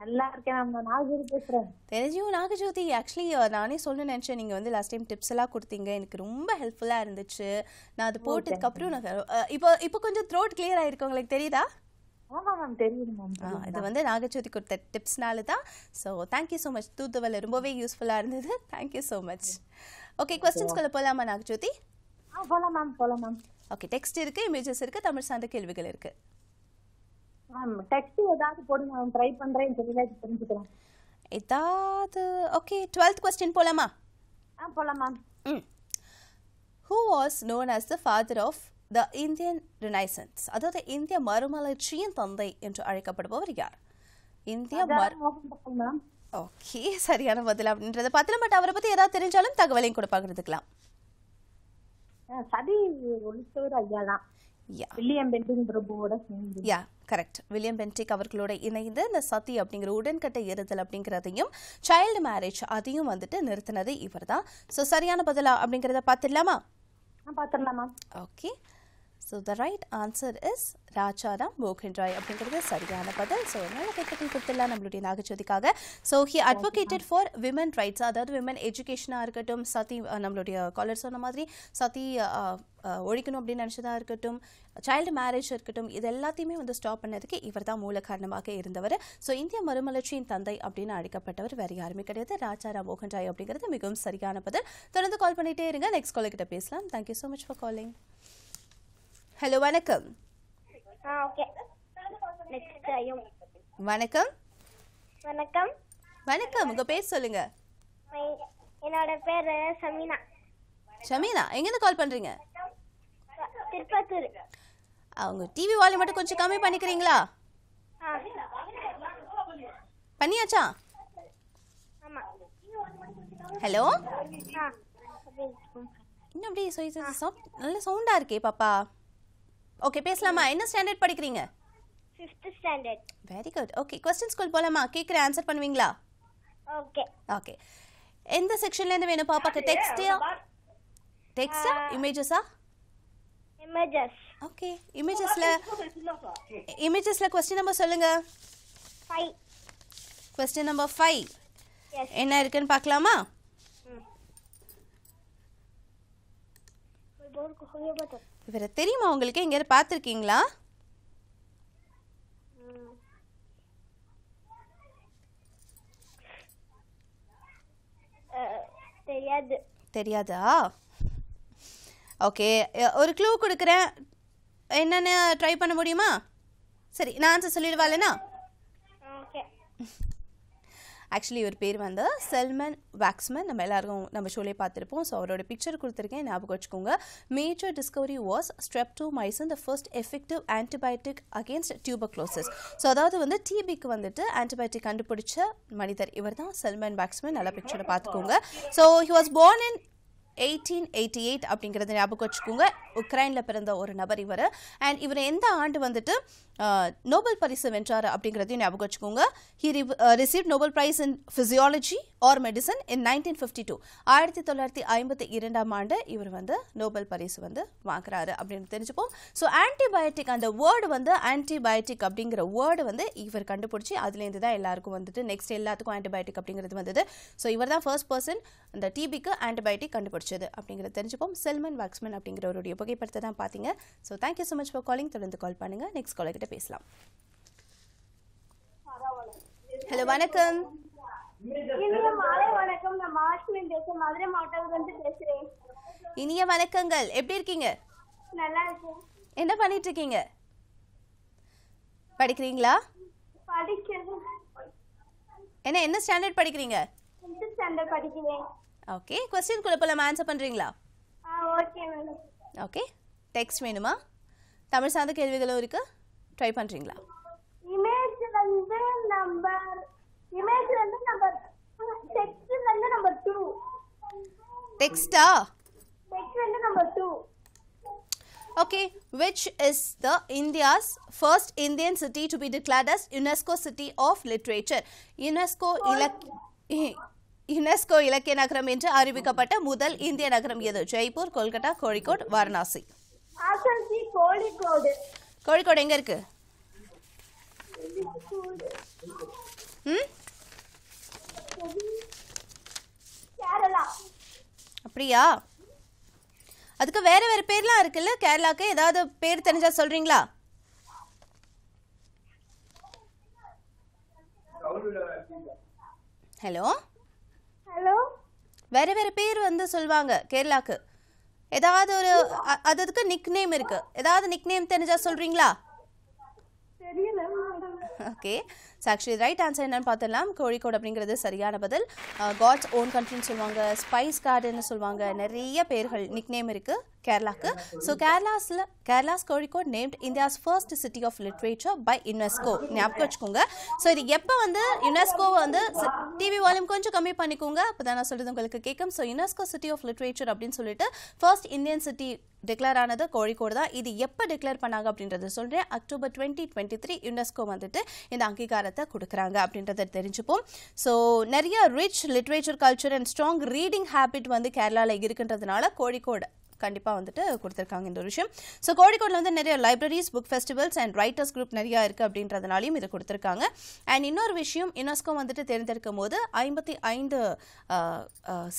நல்லா இருக்கேன் மேம். நான் நாகஜோதி பேசுறேன். தெரிஞ்சும் நாகஜோதி, ஆக்சுவலி நானே சொல்ல நினச்சேன். நீங்கள் வந்து லாஸ்ட் டைம் டிப்ஸ் எல்லாம் கொடுத்தீங்க, எனக்கு ரொம்ப ஹெல்ப்ஃபுல்லாக இருந்துச்சு. நான் அது போட்டதுக்கப்புறம் நான் இப்போ கொஞ்சம் த்ரோட் கிளியர் ஆகிருக்கு. உங்களுக்கு தெரியுதா? ஆமாம் மேம், தெரியுது மேம். இது வந்து நாகஜோதி கொடுத்த டிப்ஸ்னால தான். So thank you so much. தூதுவலை ரொம்பவே யூஸ்ஃபுல்லாக இருந்தது. Thank you so much. ஓகே, கொஸ்டின்ஸ்குள்ள போகலாமா நாகஜோதி? போகலாம் மேம், போகலாம் மேம். ஓகே, டெக்ஸ்ட் இருக்கு, இமேஜஸ் இருக்கு, தமிழ் சார்ந்த கேள்விகள் இருக்கு. மேம் டெக்ஸ்ட் ஏதாவது போடுங்க, நான் ட்ரை பண்றேன், தெரியல தெரிஞ்சுக்கிறேன். ஏதாவது ஓகே. 12th கொஸ்டின் போலாமா? போலாம் ma'am. Who was known as the father of the Indian Renaissance? அதாவது இந்திய மறுமலர்ச்சியின் தந்தை என்று அழைக்கப்படுபவர் யார்? இந்திய மேம் ஓகே, சரியான பதில் அப்படின்றத பார்த்தல. பட் அவரை பத்தி ஏதாவது தெரிஞ்சாலும் தகவலையும் கூட பகிர்ந்துக்கலாம். சதி ஒளிச்சவர் ஐயா தான். வில்லியம் பென்டிக் பிரபுவோட சேர்ந்து. Yeah correct. வில்லியம் பென்டிக் அவர்களோட இணைந்து இந்த சதி அப்படிங்கிற உடன்கட்டை ஏறுதல் அப்படிங்கிறதையும் சைல்டு மேரேஜ் அதையும் வந்துட்டு நிறுத்தினது இவர் தான். ஸோ சரியான பதிலா அப்படிங்கிறத பார்த்துடலாமா? பார்த்துடலாமா? Okay. So the right answer is Rajaram மோகன் ராய் அப்படிங்கிறது சரியான பதில். ஸோ நல்ல கைத்தட்டல் கொடுத்துடலாம் நம்மளுடைய நாகஜோதிக்காக. So he advocated for women rights, அதாவது விமன் எஜுகேஷனாக இருக்கட்டும், சதி நம்மளுடைய காலர் சொன்ன மாதிரி சதி ஒழிக்கணும் அப்படின்னு நினச்சதாக இருக்கட்டும், சைல்டு மேரேஜ் இருக்கட்டும், இது எல்லாத்தையுமே வந்து ஸ்டாப் பண்ணதுக்கு இவர் தான் மூல காரணமாக இருந்தவர். ஸோ இந்திய மறுமலர்ச்சியின் தந்தை அப்படின்னு அழைக்கப்பட்டவர் வேறு யாருமே கிடையாது, ராஜாராம் மோகன் ராய் அப்படிங்கிறது மிகவும் சரியான பதில். தொடர்ந்து கால் பண்ணிட்டே இருங்க. நெக்ஸ்ட் காலர் கிட்ட பேசலாம். Thank you so much for calling. Hello, வணக்கம். வணக்கம். வணக்கம். வணக்கம், உங்க பேர் சொல்லுங்க. என்னோட பேரு சமீனா. ஷமீனா, எங்கிருந்து கால் பண்றீங்க? திருப்பத்தூர். அவங்க டிவி வால்யூம் மட்டும் கொஞ்சம் கம்மி பண்ணிக்கிறீங்களா? பண்ணியாச்சா? ஆமா. ஹலோ, இன்னும் அப்படியே நல்ல சவுண்டா இருக்கே பாப்பா. ஓகே, பேசலாமா? என்ன ஸ்டாண்டர்ட் படிக்கிறீங்க? 5th standard. Very good. Okay, question school போலாமா? கேக்குற ஆன்சர் பண்ணுவீங்களா? ஓகே. ஓகே, எந்த செக்ஷன்ல இருந்து வேணும் பாப்பாக்கு? டெக்ஸ்டா இமேஜஸா? இமேஜஸ். ஓகே, இமேஜஸ்ல क्वेश्चन நம்பர் சொல்லுங்க. 5. Question number 5 Yes. என்ன இருக்குன்னு பார்க்கலாமா? இவரை தெரியுமா உங்களுக்கு? எங்கேயாவது பார்த்துருக்கீங்களா? தெரியாது. தெரியாதா? ஓகே, ஒரு க்ளூ கொடுக்குறேன், என்னன்னு ட்ரை பண்ண முடியுமா? சரி, நான் ஆன்சர் சொல்லிடுவாளேனா? ஓகே. ஆக்சுவலி இவர் பேர் வந்து செல்மன் வாக்ஸ்மன். நம்ம எல்லாருக்கும் நம்ம ஷோலே பார்த்துருப்போம். ஸோ அவரோட பிக்சர் கொடுத்துருக்கேன், ஞாபகம் வச்சுக்கோங்க. Major Discovery was streptomycin, the first effective antibiotic against tuberculosis. So அதாவது வந்து டிபிக்கு வந்துட்டு ஆன்டிபயோட்டிக் கண்டுபிடிச்ச மனிதர் இவர் தான் செல்மன் வாக்ஸ்மன். நல்லா பிக்சரை பார்த்துக்கோங்க. So he was born in 1888 அப்படிங்கிறத ஞாபகம் வச்சுக்கோங்க. உக்ரைனில் பிறந்த ஒரு நபர் இவர். அண்ட் இவர் எந்த ஆண்டு வந்துட்டு நோபல் பரிசு வென்றார் அப்படிங்கிறதையும் ஞாபகம் வச்சுக்கோங்க. He receive Nobel prize in physiology R medicine இன் 1952. 1952ஆம் ஆண்டு இவர் வந்து நோபல் பரிசு வந்து வாங்குறாரு அப்படின்னு தெரிஞ்சுப்போம். ஸோ ஆன்டிபயோட்டிக், அந்த வேர்டு வந்து ஆன்டிபயோட்டிக் அப்படிங்கிற வேர்டு வந்து இவர் கண்டுபிடிச்சி அதுலேருந்து தான் எல்லாருக்கும் வந்துட்டு நெக்ஸ்ட் எல்லாத்துக்கும் ஆன்டிபயோட்டிக் அப்படிங்கிறது வந்தது. ஸோ இவர் தான் ஃபர்ஸ்ட் பர்சன் அந்த டிபிக்கு ஆன்டிபயோட்டிக் கண்டுபிடிச்சது அப்படிங்கிறத தெரிஞ்சுப்போம். செல்மன் வாக்ஸ்மன் அப்படிங்கிறவருடைய புகைப்படத்தை தான் பார்த்தீங்க. So thank you so much for calling. தொடர்ந்து கால் பண்ணுங்க. நெக்ஸ்ட் காலர் கிட்ட பேசலாம். ஹலோ, வணக்கம். இனிய மாலை வணக்கம். நான் மார்ஷ்மின் பேசுறேன், மதுரை மாவட்டத்திலிருந்து பேசுறேன். இனிய வணக்கங்கள். எப்படி இருக்கீங்க? நல்லா இருக்கேன். என்ன பண்ணிட்டு இருக்கீங்க? படிக்கிறீங்களா? படிக்கிறேன். என்ன ஸ்டாண்டர்ட் படிக்கிறீங்க? 5th ஸ்டாண்டர்ட் படிக்கிறேன். ஓகே, क्वेश्चन குள்ள போலாம், ஆன்சர் பண்றீங்களா? Okay madam. ஓகே, டெக்ஸ்ட் வேணுமா? தமிழ் சார்ந்த கேள்விகளும் இருக்கு, ட்ரை பண்றீங்களா? இமேஜ் வந்து நம்பர் டெக்ஸ்ட் வந்து நம்பர் 2. டெக்ஸ்டா? டெக்ஸ்ட் வந்து number 2. Okay, which is the India's first Indian city to be declared as UNESCO City of Literature? UNESCO இலக்கிய நகரம் என்று அறிவிக்கப்பட்ட முதல் இந்திய நகரம் எது? ஜெய்ப்பூர், கொல்கத்தா, கோழிக்கோடு, வாரணாசி? ஆசன்சி கோழிக்கோடு. கோழிக்கோடு எங்க இருக்கு? கேரளா. அப்படியா? அதுக்கு வேற வேற பேர்லாம் இருக்குல்ல கேரளாக்கு, ஏதாவது பேர் தெரிஞ்சா சொல்றீங்களா? Hello, hello. வேற வேற பேர் வந்து சொல்வாங்க கேரளாக்கு, ஏதாவது ஒரு அதுக்கு நிக் நேம் இருக்கு. ஏதாவது நிக் நேம் தெரிஞ்சா சொல்றீங்களா? தெரியல madam. Okay, actually right answer என்னன்னு பார்த்துடலாம். கோழிக்கோடு அப்படிங்கிறது சரியான பதில். காட்ஸ் ஓன் கண்ட்ரின்னு சொல்லுவாங்க, ஸ்பைஸ் கார்டன் சொல்லுவாங்க, நிறைய பேர்கள் நிக் நேம் இருக்கு கேரளாக்கு. So Kerala's Kozhikode named India's first city of literature by UNESCO. ஞாபகம் வச்சுக்கோங்க. ஸோ இது எப்போ வந்து யுனெஸ்கோ வந்து டிவி வால்யூம் கொஞ்சம் கம்மி பண்ணிக்கோங்க, அப்போ தான் நான் சொல்கிறது உங்களுக்கு கேட்கும். So UNESCO city of literature அப்படின்னு சொல்லிட்டு ஃபர்ஸ்ட் இந்தியன் சிட்டி டிக்ளேர் ஆனது கோழிக்கோடு தான். இது எப்போ டிக்ளேர் பண்ணாங்க அப்படின்றத சொல்கிறேன். அக்டோபர் 2023 யுனெஸ்கோ வந்துட்டு இந்த அங்கீகாரத்தை கொடுக்குறாங்க அப்படின்றத தெரிஞ்சுப்போம். ஸோ நிறைய rich literature culture and strong reading habit வந்து கேரளாவில் இருக்குன்றதுனால கோழிக்கோடு கண்டிப்பாக வந்துட்டு கொடுத்துருக்காங்க இந்த ஒரு விஷயம். ஸோ கோழிக்கோடில் வந்து நிறைய libraries, book festivals and writers group நிறையா இருக்குது அப்படின்றதுனாலையும் இதை கொடுத்துருக்காங்க. அண்ட் இன்னொரு விஷயம், யுனெஸ்கோ வந்துட்டு தேர்ந்தெடுக்கும் போது 55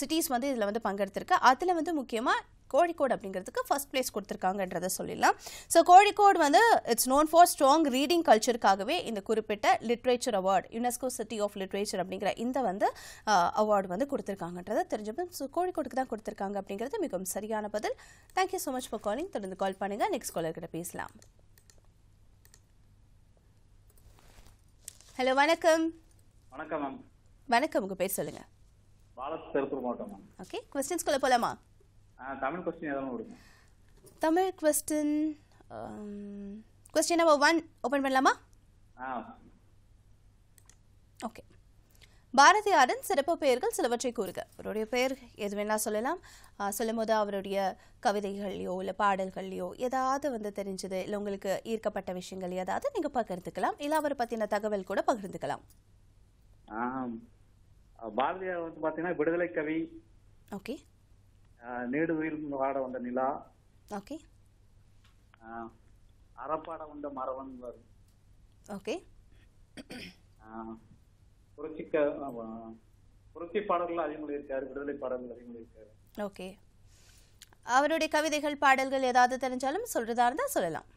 சிட்டிஸ் வந்து இதில் வந்து பங்கெடுத்திருக்கு. அதில் வந்து முக்கியமாக கோழிக்கோடு அப்படிங்கிறதுக்கு ஃபர்ஸ்ட் பிளேஸ் கொடுத்துருக்காங்கன்றதை சொல்லிடலாம். ஸோ கோழிக்கோடு வந்து it's known for strong reading கல்ச்சருக்காகவே இந்த குறிப்பிட்ட literature award, UNESCO city of literature அப்படிங்கிற இந்த வந்து அவார்டு வந்து கொடுத்துருக்காங்கன்றதை தெரிஞ்சப்போ. ஸோ கோழிக்கோடுக்கு தான் கொடுத்துருக்காங்க அப்படிங்கிறது மிகவும் சரியான பதில். Thank you so much for calling. தொடர்ந்து கால் பண்ணுங்கள். நெக்ஸ்ட் காலர்கிட்ட பேசலாம். ஹலோ, வணக்கம். வணக்கம் மேம். வணக்கம், உங்கள் பேர் சொல்லுங்கள். பாலஸ், திருப்பூர் மாவட்டம் மேம். ஓகே, கொஸ்டின்ஸ்குள்ளே போகலாமா? தமிழ் கொஸ்டின் எதாவது கொடுங்க. தமிழ் கொஸ்டின் நம்பர் 1 ஓப்பன் பண்ணலாமா? ஓகே. பாரதியாரின் சிறப்பு பெயர்கள் சிலவற்றை கூறுக. அவருடைய பெயர் எது வேணா சொல்லலாம். சொல்லும் போது அவருடைய கவிதைகள்லையோ இல்லை பாடல்கள்லையோ ஏதாவது வந்து தெரிஞ்சது இல்லை உங்களுக்கு ஈர்க்கப்பட்ட விஷயங்கள் ஏதாவது நீங்கள் பகிர்ந்துக்கலாம், இல்லை அவரை பற்றின தகவல் கூட பகிர்ந்துக்கலாம். பாரதியார் வந்து பார்த்தீங்கன்னா விடுதலை கவி. ஓகே. நீடு உயிர் வாட வந்த நிலா. ஓகே. அறப்பாட வந்த மரவன். ஓகே. புரட்சி பாடல்கள் அதிகம் இருக்காரு, விடுதலை பாடல்கள் அதிகம் இருக்காரு. ஓகே. அவருடைய கவிதைகள் பாடல்கள் ஏதாவது தெரிஞ்சாலும் சொல்றதா இருந்தா சொல்லலாம்.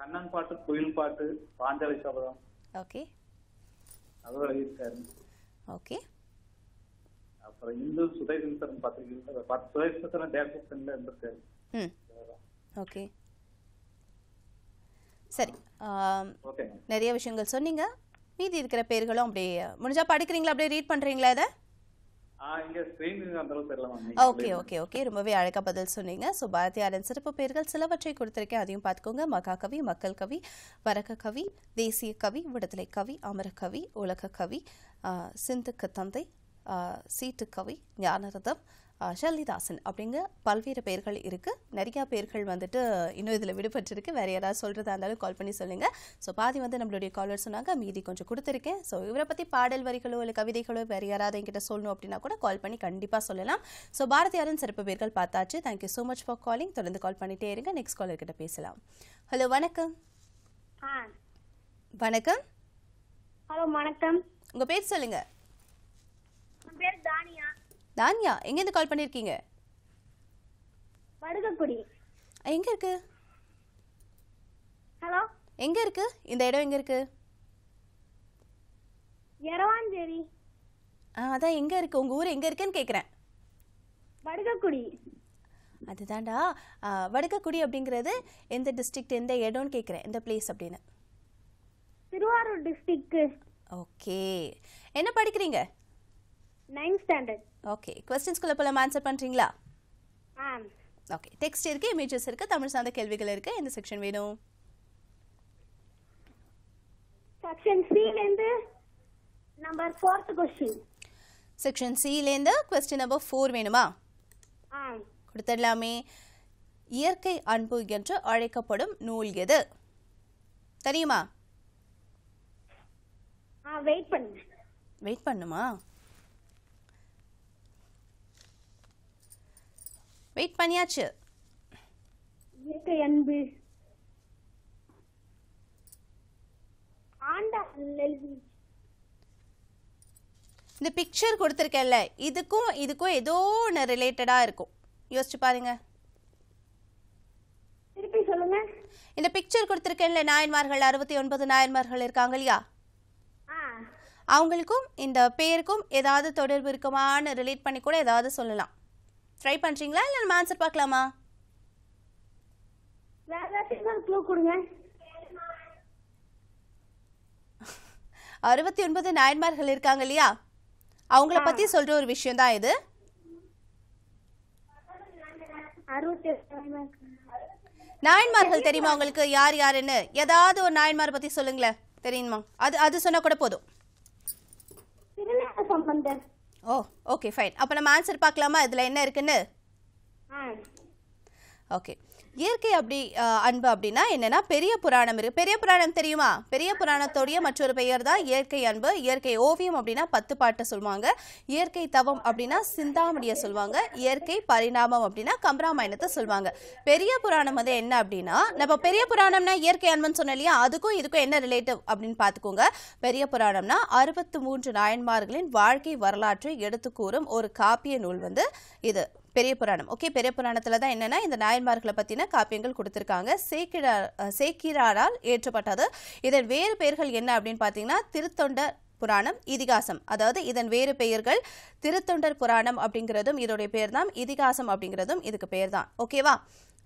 கண்ணன் பாட்டு, குயில் பாட்டு, பாஞ்சாலி சபதம். ஓகே. அவர் எழுதியிருக்காரு. ஓகே. அப்புறம் இந்து சுதேசன் பத்திரிகை சுதேசன் தேசத்துல இருந்திருக்காரு. ஓகே, சரி. நிறைய விஷயங்கள் சொன்னீங்க. மீதி இருக்கிற பேர்களும் அப்படியே முடிஞ்சா படிக்கிறீங்களா, அப்படியே ரீட் பண்றீங்களா இதை? ஓகே ஓகே ஓகே, ரொம்பவே அழகா பதில் சொன்னீங்க. ஸோ பாரதியாரின் சிறப்பு பெயர்கள் சிலவற்றை கொடுத்துருக்கேன், அதையும் பார்த்துக்கோங்க. மகாகவி, மக்கள் கவி, வரக கவி, தேசிய கவி, விடுதலை கவி, அமர கவி, உலக கவி, சிந்துக்கு தந்தை, சீட்டு கவி, ஞானரதம், ஷல்லிதாசன் அப்படிங்க பல்வேறு பெயர்கள் இருக்குது. நிறையா பேர்கள் வந்துட்டு இன்னும் இதில் விடுபட்டிருக்கு. வேறு யாராவது சொல்கிறதா இருந்தாலும் கால் பண்ணி சொல்லுங்கள். ஸோ பாதி வந்து நம்மளுடைய காலர் சொன்னாங்க, மீதி கொஞ்சம் கொடுத்துருக்கேன். ஸோ இவரை பற்றி பாடல் வரிகளோ இல்லை கவிதைகளோ வேறு யாராவது என்கிட்ட சொல்லணும் அப்படின்னா கூட கால் பண்ணி கண்டிப்பாக சொல்லலாம். ஸோ பாரதியாரின் சிறப்பு பேர்கள் பார்த்தாச்சு. Thank you so much for calling. தொடர்ந்து கால் பண்ணிகிட்டே இருங்க. நெக்ஸ்ட் காலர்கிட்ட பேசலாம். ஹலோ, வணக்கம். வணக்கம். ஹலோ, வணக்கம். உங்கள் பேர் சொல்லுங்கள். என் பேர் தானியா. தானியா, எங்கேருந்து கால் பண்ணியிருக்கீங்க? வடுகக்குடி. எங்கே இருக்கு? ஹலோ, எங்கே இருக்கு இந்த இடம்? எங்கே இருக்கு? எரவாஞ்சேரி. அதான் எங்கே இருக்கு, உங்கள் ஊர் எங்கே இருக்குன்னு கேட்குறேன். வடுகக்குடி. அதுதான்டா. வடுகக்குடி அப்படிங்கிறது எந்த டிஸ்ட்ரிக்ட், எந்த இடம்னு கேட்குறேன், எந்த பிளேஸ் அப்படின்னு. திருவாரூர் டிஸ்ட்ரிக்ட். ஓகே. என்ன படிக்கிறீங்க? 9th standard. ஓகே. கொஸ்டின்ஸ்குள்ள போல ஆன்சர் பண்ணுறீங்களா? ஓகே. டெக்ஸ்ட் இருக்குது, இமேஜஸ் இருக்குது, தமிழ் சார்ந்த கேள்விகள் இருக்குது. எந்த செக்ஷன் வேணும்? செக்ஷன் சிலேருந்து நம்பர் 4th கொஸ்டின். செக்ஷன் சிலேருந்து கொஸ்டின் நம்பர் 4 வேணுமா? கொடுத்துடலாமே. இயற்கை அன்பு என்று அழைக்கப்படும் நூல் எது? தெரியுமா? வெயிட் பண்ணுமா? வெயிட் பண்ணியாச்சு. இயற்கை அன்பு இந்த பிக்சர் கொடுத்துருக்கேன்ல, இதுக்கும் ஏதோ ஒன்று ரிலேட்டடாக இருக்கும். யோசிச்சு பாருங்க. திருப்பி சொல்லுங்க. இந்த பிக்சர் கொடுத்துருக்கேன்ல, நாயன்மார்கள் 69 நாயன்மார்கள் இருக்காங்க இல்லையா, அவங்களுக்கும் இந்த பேருக்கும் ஏதாவது தொடர்பு இருக்குமான்னு ரிலேட் பண்ணி கூட ஏதாவது சொல்லலாம். ட்ரை பண்றீங்களா இல்ல நம்ம ஆன்சர் பார்க்கலாமா? வேற ஏதாச்சும் க்ளூ கொடுங்க. 69 நாயன்மார்கள் இருக்காங்க இல்லையா, அவங்கள பத்தி சொல்ற ஒரு விஷயம் தான் இது. 68 நாயன்மார்கள் தெரியுமா உங்களுக்கு? யார் யாருன்னு ஏதாவது ஒரு நாயன்மார் பத்தி சொல்லுங்களேன், தெரியுமா? அது சொன்னா கூட போதும். திருஞான சம்பந்தர். ஓ ஓகே ஃபைன். அப்போ நம்ம ஆன்சர் பார்க்கலாமா இதில் என்ன இருக்குன்னு? ஓகே. இயற்கை அப்படி அன்பு அப்படின்னா என்னன்னா பெரிய புராணம் இருக்கு. பெரிய புராணம் தெரியுமா? பெரிய புராணத்தோடைய மற்றொரு பெயர் தான் இயற்கை அன்பு. இயற்கை ஓவியம் அப்படின்னா 10 பாட்டை சொல்லுவாங்க. இயற்கை தவம் அப்படின்னா சிந்தாமணியை சொல்லுவாங்க. இயற்கை பரிணாமம் அப்படின்னா கம்பராமாயணத்தை சொல்லுவாங்க. பெரிய புராணம் வந்து என்ன அப்படின்னா, நம்ம பெரிய புராணம்னா இயற்கை அன்புன்னு சொன்னோம் இல்லையா, அதுக்கும் இதுக்கும் என்ன ரிலேட்டிவ் அப்படின்னு பார்த்துக்கோங்க. பெரிய புராணம்னா 63 நாயன்மார்களின் வாழ்க்கை வரலாற்றை எடுத்து கூறும் ஒரு காப்பிய நூல் வந்து இது பெரிய புராணம். ஓகே, பெரிய புராணத்துல தான் என்னன்னா இந்த நாயன்மார்களை பத்தின காப்பியங்கள் கொடுத்திருக்காங்க. சேக்கிராரால் ஏற்றப்பட்டது. இதன் வேறு பெயர்கள் என்ன அப்படின்னு பாத்தீங்கன்னா திருத்தொண்டர் புராணம், இதிகாசம். அதாவது இதன் வேறு பெயர்கள் திருத்தொண்டர் புராணம் அப்படிங்கிறதும் இதோடைய பேர் தான், இதிகாசம் அப்படிங்கிறதும் இதுக்கு பேர் தான். ஓகேவா?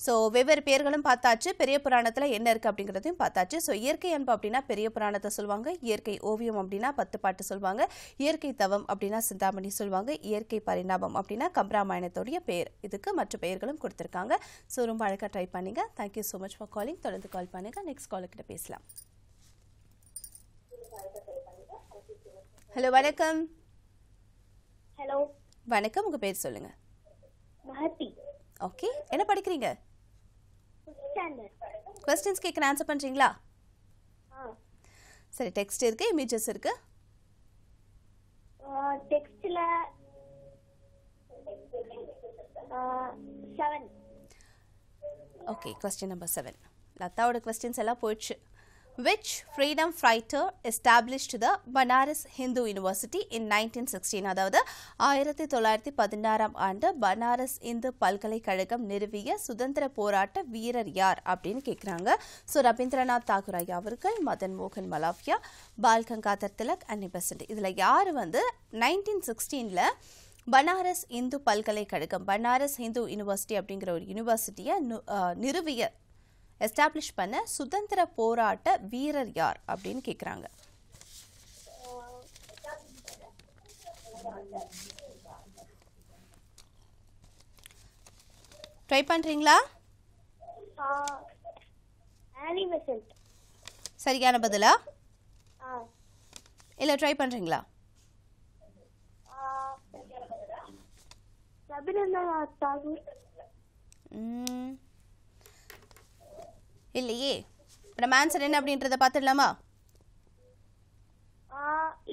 ஸோ வெவ்வேறு பேர்களும் பார்த்தாச்சு. பெரிய புராணத்தில் என்ன இருக்குது அப்படிங்கிறதையும் பார்த்தாச்சு. ஸோ இயற்கை அன்பு அப்படின்னா பெரிய புராணத்தை சொல்லுவாங்க. இயற்கை ஓவியம் அப்படின்னா 10 பாட்டு சொல்லுவாங்க. இயற்கை தவம் அப்படின்னா சிந்தாமணி சொல்லுவாங்க. இயற்கை பரிணாமம் அப்படின்னா கம்பராமாயணத்தோடைய பேர். இதுக்கு மற்ற பெயர்களும் கொடுத்துருக்காங்க. ஸோ ரொம்ப அழகாக ட்ரை பண்ணிங்க. Thank you so much for calling. தொடர்ந்து கால் பண்ணுங்க. நெக்ஸ்ட் காலுக்கிட்ட பேசலாம். ஹலோ வணக்கம். ஹலோ வணக்கம், உங்கள் பேர் சொல்லுங்கள். மஹதி. ஓகே, என்ன படிக்கிறீங்க? கொஸ்டின்ஸ் கேட்குற ஆன்சர் பண்ணுறீங்களா? சரி, டெக்ஸ்ட் இருக்கு, இமேஜஸ் இருக்கு. டெக்ஸ்ட்ல 7. Okay, question number 7. லதாவோட கொஸ்டின்ஸ் எல்லாம் போயிடுச்சு. Which freedom fighter established the Banaras Hindu University in 1916? அதாவது 1916ஆம் ஆண்டு பனாரஸ் இந்து பல்கலைக்கழகம் நிறுவிய சுதந்திர போராட்ட வீரர் யார் அப்படின்னு கேட்குறாங்க. ஸோ ரவீந்திரநாத் தாகூர் ஐயா அவர்கள், மதன் மோகன் மலாவியா, பால் கங்காதர் திலக், அன்னி பெசன்ட். இதில் யார் வந்து 1916ல் பனாரஸ் இந்து பல்கலைக்கழகம், பனாரஸ் ஹிந்து யூனிவர்சிட்டி அப்படிங்கிற ஒரு யூனிவர்சிட்டியை நிறுவிய எஸ்டாப்ளிஷ் பண்ண சுதந்திர போராட்ட வீரர் யார் அப்படின்னு கேட்குறாங்க. ட்ரை பண்றீங்களா? சரியான பதிலா இல்ல ட்ரை பண்றீங்களா? ரவீந்திரநாத் தாகூர். இல்லையே. நம்ம ஆன்சர் என்ன அப்படின்றத பார்த்துடலாமா?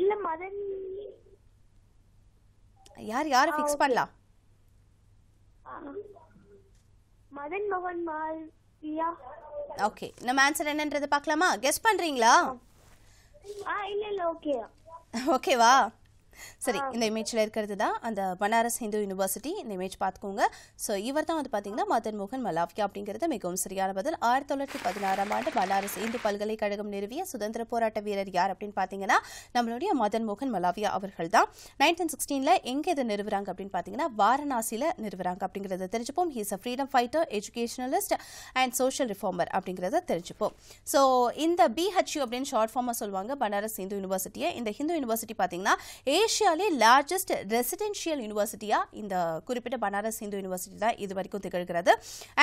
இல்ல மதன். யார் ஃபிக்ஸ் பண்ணலாம்? மதன் மோகன் மால்வியா. ஓகே, நம்ம ஆன்சர் என்னன்றதை பார்க்கலாமா? கெஸ் பண்றீங்களா? இல்ல ஓகே. ஓகேவா? சரி, இந்த இமேஜில் இருக்கிறது தான் அந்த பனாரஸ் ஹிந்து யூனிவர்சிட்டி. இந்த இமேஜ் பார்த்துக்கோங்க. ஸோ இவர் தான் வந்து பார்த்தீங்கன்னா மதன் மோகன் மலாவியா அப்படிங்கிறது மிகவும் சரியான பதில். 1916ஆம் ஆண்டு பனாரஸ் இந்து பல்கலைக்கழகம் நிறுவிய சுதந்திர போராட்ட வீரர் யார் அப்படின்னு பார்த்தீங்கன்னா நம்மளுடைய மதன் மோகன் மலாவியா அவர்கள் தான். 1916ல் எங்கே இதை நிறுவுறாங்க அப்படின்னு பார்த்தீங்கன்னா வாரணாசியில் நிறுவுறாங்க அப்படிங்கிறத தெரிஞ்சுப்போம். He's a freedom fighter, educationalist and social reformer அப்படிங்கிறத தெரிஞ்சுப்போம். ஸோ இந்த BHU அப்படின்னு ஷார்ட் ஃபார்மாக சொல்லுவாங்க பனாரஸ் ஹிந்து யூனிவர்சிட்டியை. இந்த ஹிந்து யூனிவர்சிட்டி பார்த்தீங்கன்னா ஏஷியாலே லார்ஜஸ்ட் ரெசிடென்ஷியல் யூனிவர்சிட்டியா இந்த குறிப்பிட்ட பனாரஸ் ஹிந்து யூனிவர்சிட்டி தான் இது வரைக்கும் திகழ்கிறது.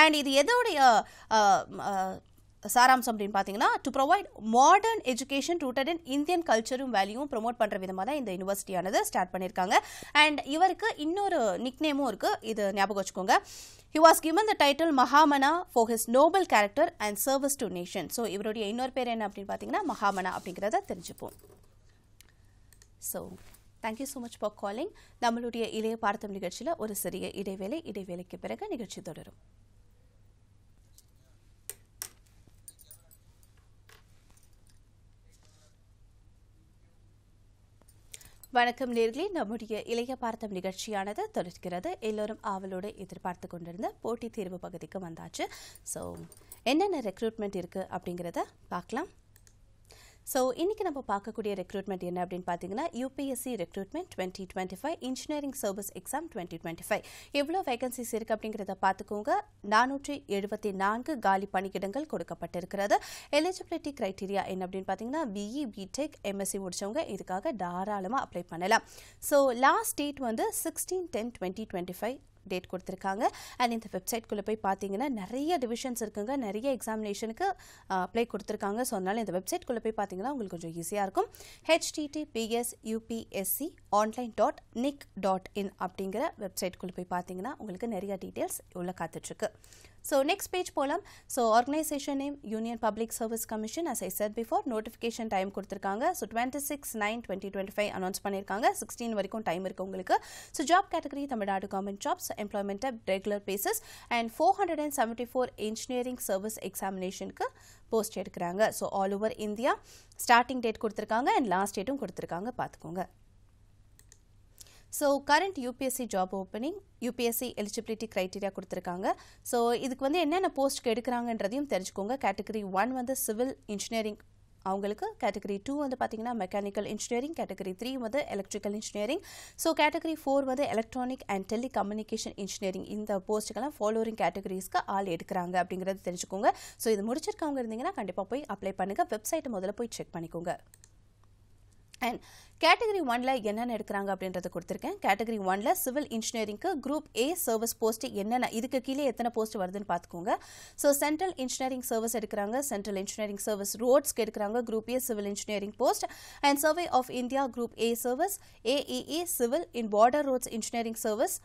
அண்ட் இது எதோடைய சாராம்சம் அப்படின்னு பார்த்தீங்கன்னா to provide modern education rooted in Indian கல்ச்சரும் வேல்யூவும் ப்ரொமோட் பண்ணுற விதமாக தான் இந்த யூனிவர்சிட்டியானது ஸ்டார்ட் பண்ணியிருக்காங்க. அண்ட் இவருக்கு இன்னொரு நிக்நேமும் இருக்குது, இது ஞாபகம் வச்சுக்கோங்க. He was given the title Mahamana for his noble character and service to nation. So இவருடைய இன்னொரு பேர் என்ன அப்படின்னு பார்த்தீங்கன்னா மகாமனா அப்படிங்கிறத தெரிஞ்சுப்போம். So thank you so much for calling. நம்மளுடைய இளைய பார்த்தம் நிகழ்ச்சியில் ஒரு சிறிய இடைவேளைக்கு பிறகு நிகழ்ச்சி தொடரும். வணக்கம் நேர்களே, நம்முடைய இளைய பார்த்தம் நிகழ்ச்சியானது தொடர்கிறது. எல்லோரும் ஆவலோடு எதிர்பார்த்து கொண்டிருந்த போட்டித் தேர்வு பகுதிக்கு வந்தாச்சு. ஸோ என்னென்ன ரெக்ரூட்மெண்ட் இருக்குது அப்படிங்கிறத பார்க்கலாம். ஸோ இன்றைக்கி நம்ம பார்க்கக்கூடிய ரெக்ரூட்மெண்ட் என்ன அப்படின்னு பார்த்தீங்கன்னா UPSC recruitment 2025 engineering service exam 2025 எவ்வளோ வேகன்சிஸ் இருக்குது அப்படிங்கிறத பார்த்துக்கோங்க. 474 காலி பணியிடங்கள் கொடுக்கப்பட்டிருக்கிறது. எலிஜிபிலிட்டி கிரைட்டீரியா என்ன அப்படின்னு பார்த்தீங்கன்னா பிஇ பிடெக் எம்எஸ்சி முடிச்சவங்க இதுக்காக தாராளமாக அப்ளை பண்ணலாம். ஸோ லாஸ்ட் டேட் வந்து 16/10/2025 டேட் கொடுத்துருக்காங்க. அண்ட் இந்த வெப்சைட்குள்ளே போய் பார்த்தீங்கன்னா நிறைய டிவிஷன்ஸ் இருக்குங்க, நிறைய எக்ஸாமினேஷனுக்கு அப்ளை கொடுத்துருக்காங்க. ஸோ அதனால் இந்த வெப்சைட்குள்ளே போய் பார்த்தீங்கன்னா உங்களுக்கு கொஞ்சம் ஈஸியாக இருக்கும். https://upsconline.nic.in அப்படிங்கிற வெப்சைட்குள்ளே போய் பார்த்தீங்கன்னா உங்களுக்கு நிறைய டீட்டெயில்ஸ் உள்ள காத்துட்ருக்கு. ஸோ நெக்ஸ்ட் பேஜ் போகலாம். So organisation name union public service commission. as I said before, notification time கொடுத்துருக்காங்க. ஸோ 26/9/2025 அனௌன்ஸ் பண்ணியிருக்காங்க. 16 வரைக்கும் டைம் இருக்குது உங்களுக்கு. So job category Tamil Nadu government jobs, employment regular basis and 474 engineering service எக்ஸாமினேஷனுக்கு post எடுக்கிறாங்க. So all over India starting date கொடுத்துருக்காங்க and last டேட்டும் கொடுத்துருக்காங்க, பார்த்துக்கோங்க. So current UPSC job opening, UPSC eligibility criteria கொடுத்துருக்காங்க. ஸோ இதுக்கு வந்து என்னென்ன போஸ்ட்க்கு எடுக்கிறாங்கன்றதையும் தெரிஞ்சுக்கோங்க. கேட்டகரி 1 வந்து சிவில் இன்ஜினியரிங் அவங்களுக்கு, கேட்டகரி 2 வந்து பார்த்தீங்கன்னா மெக்கானிக்கல் இன்ஜினியரிங், கேட்டகரி 3 வந்து எலக்ட்ரிக்கல் இன்ஜினியரிங், ஸோ கேட்டகரி 4 வந்து எலக்ட்ரானிக் அண்ட் டெலிகம்யூனிகேஷன் இன்ஜினியரிங். இந்த போஸ்ட்டுக்கெல்லாம் ஃபாலோவிங் கேட்டகரிஸ்க்கு ஆள் எடுக்கிறாங்க அப்படிங்கிறது தெரிஞ்சுக்கோங்க. ஸோ இது முடிச்சிருக்கவங்க இருந்தீங்கன்னா கண்டிப்பாக போய் அப்ளை பண்ணுங்கள். வெப்சைட்டை முதல்ல போய் செக் பண்ணிக்கோங்க. அண்ட் கேட்டகரி 1ல என்னென்ன எடுக்கிறாங்க அப்படின்றத கொடுத்துருக்கேன். கேட்டகரி 1ல சிவில் இன்ஜினியரிங்க்கு குரூப் ஏ சர்வீஸ் போஸ்ட் என்னென்ன, இதுக்கு கீழே எத்தனை போஸ்ட் வருதுன்னு பார்த்துக்கோங்க. ஸோ சென்ட்ரல் இன்ஜினியரிங் சர்வீஸ் எடுக்கிறாங்க, சென்ட்ரல் இன்ஜினியரிங் சர்வீஸ் ரோட்ஸ்க்கு எடுக்கிறாங்க group A civil engineering post. And survey of India group A service, AEE civil in border roads engineering service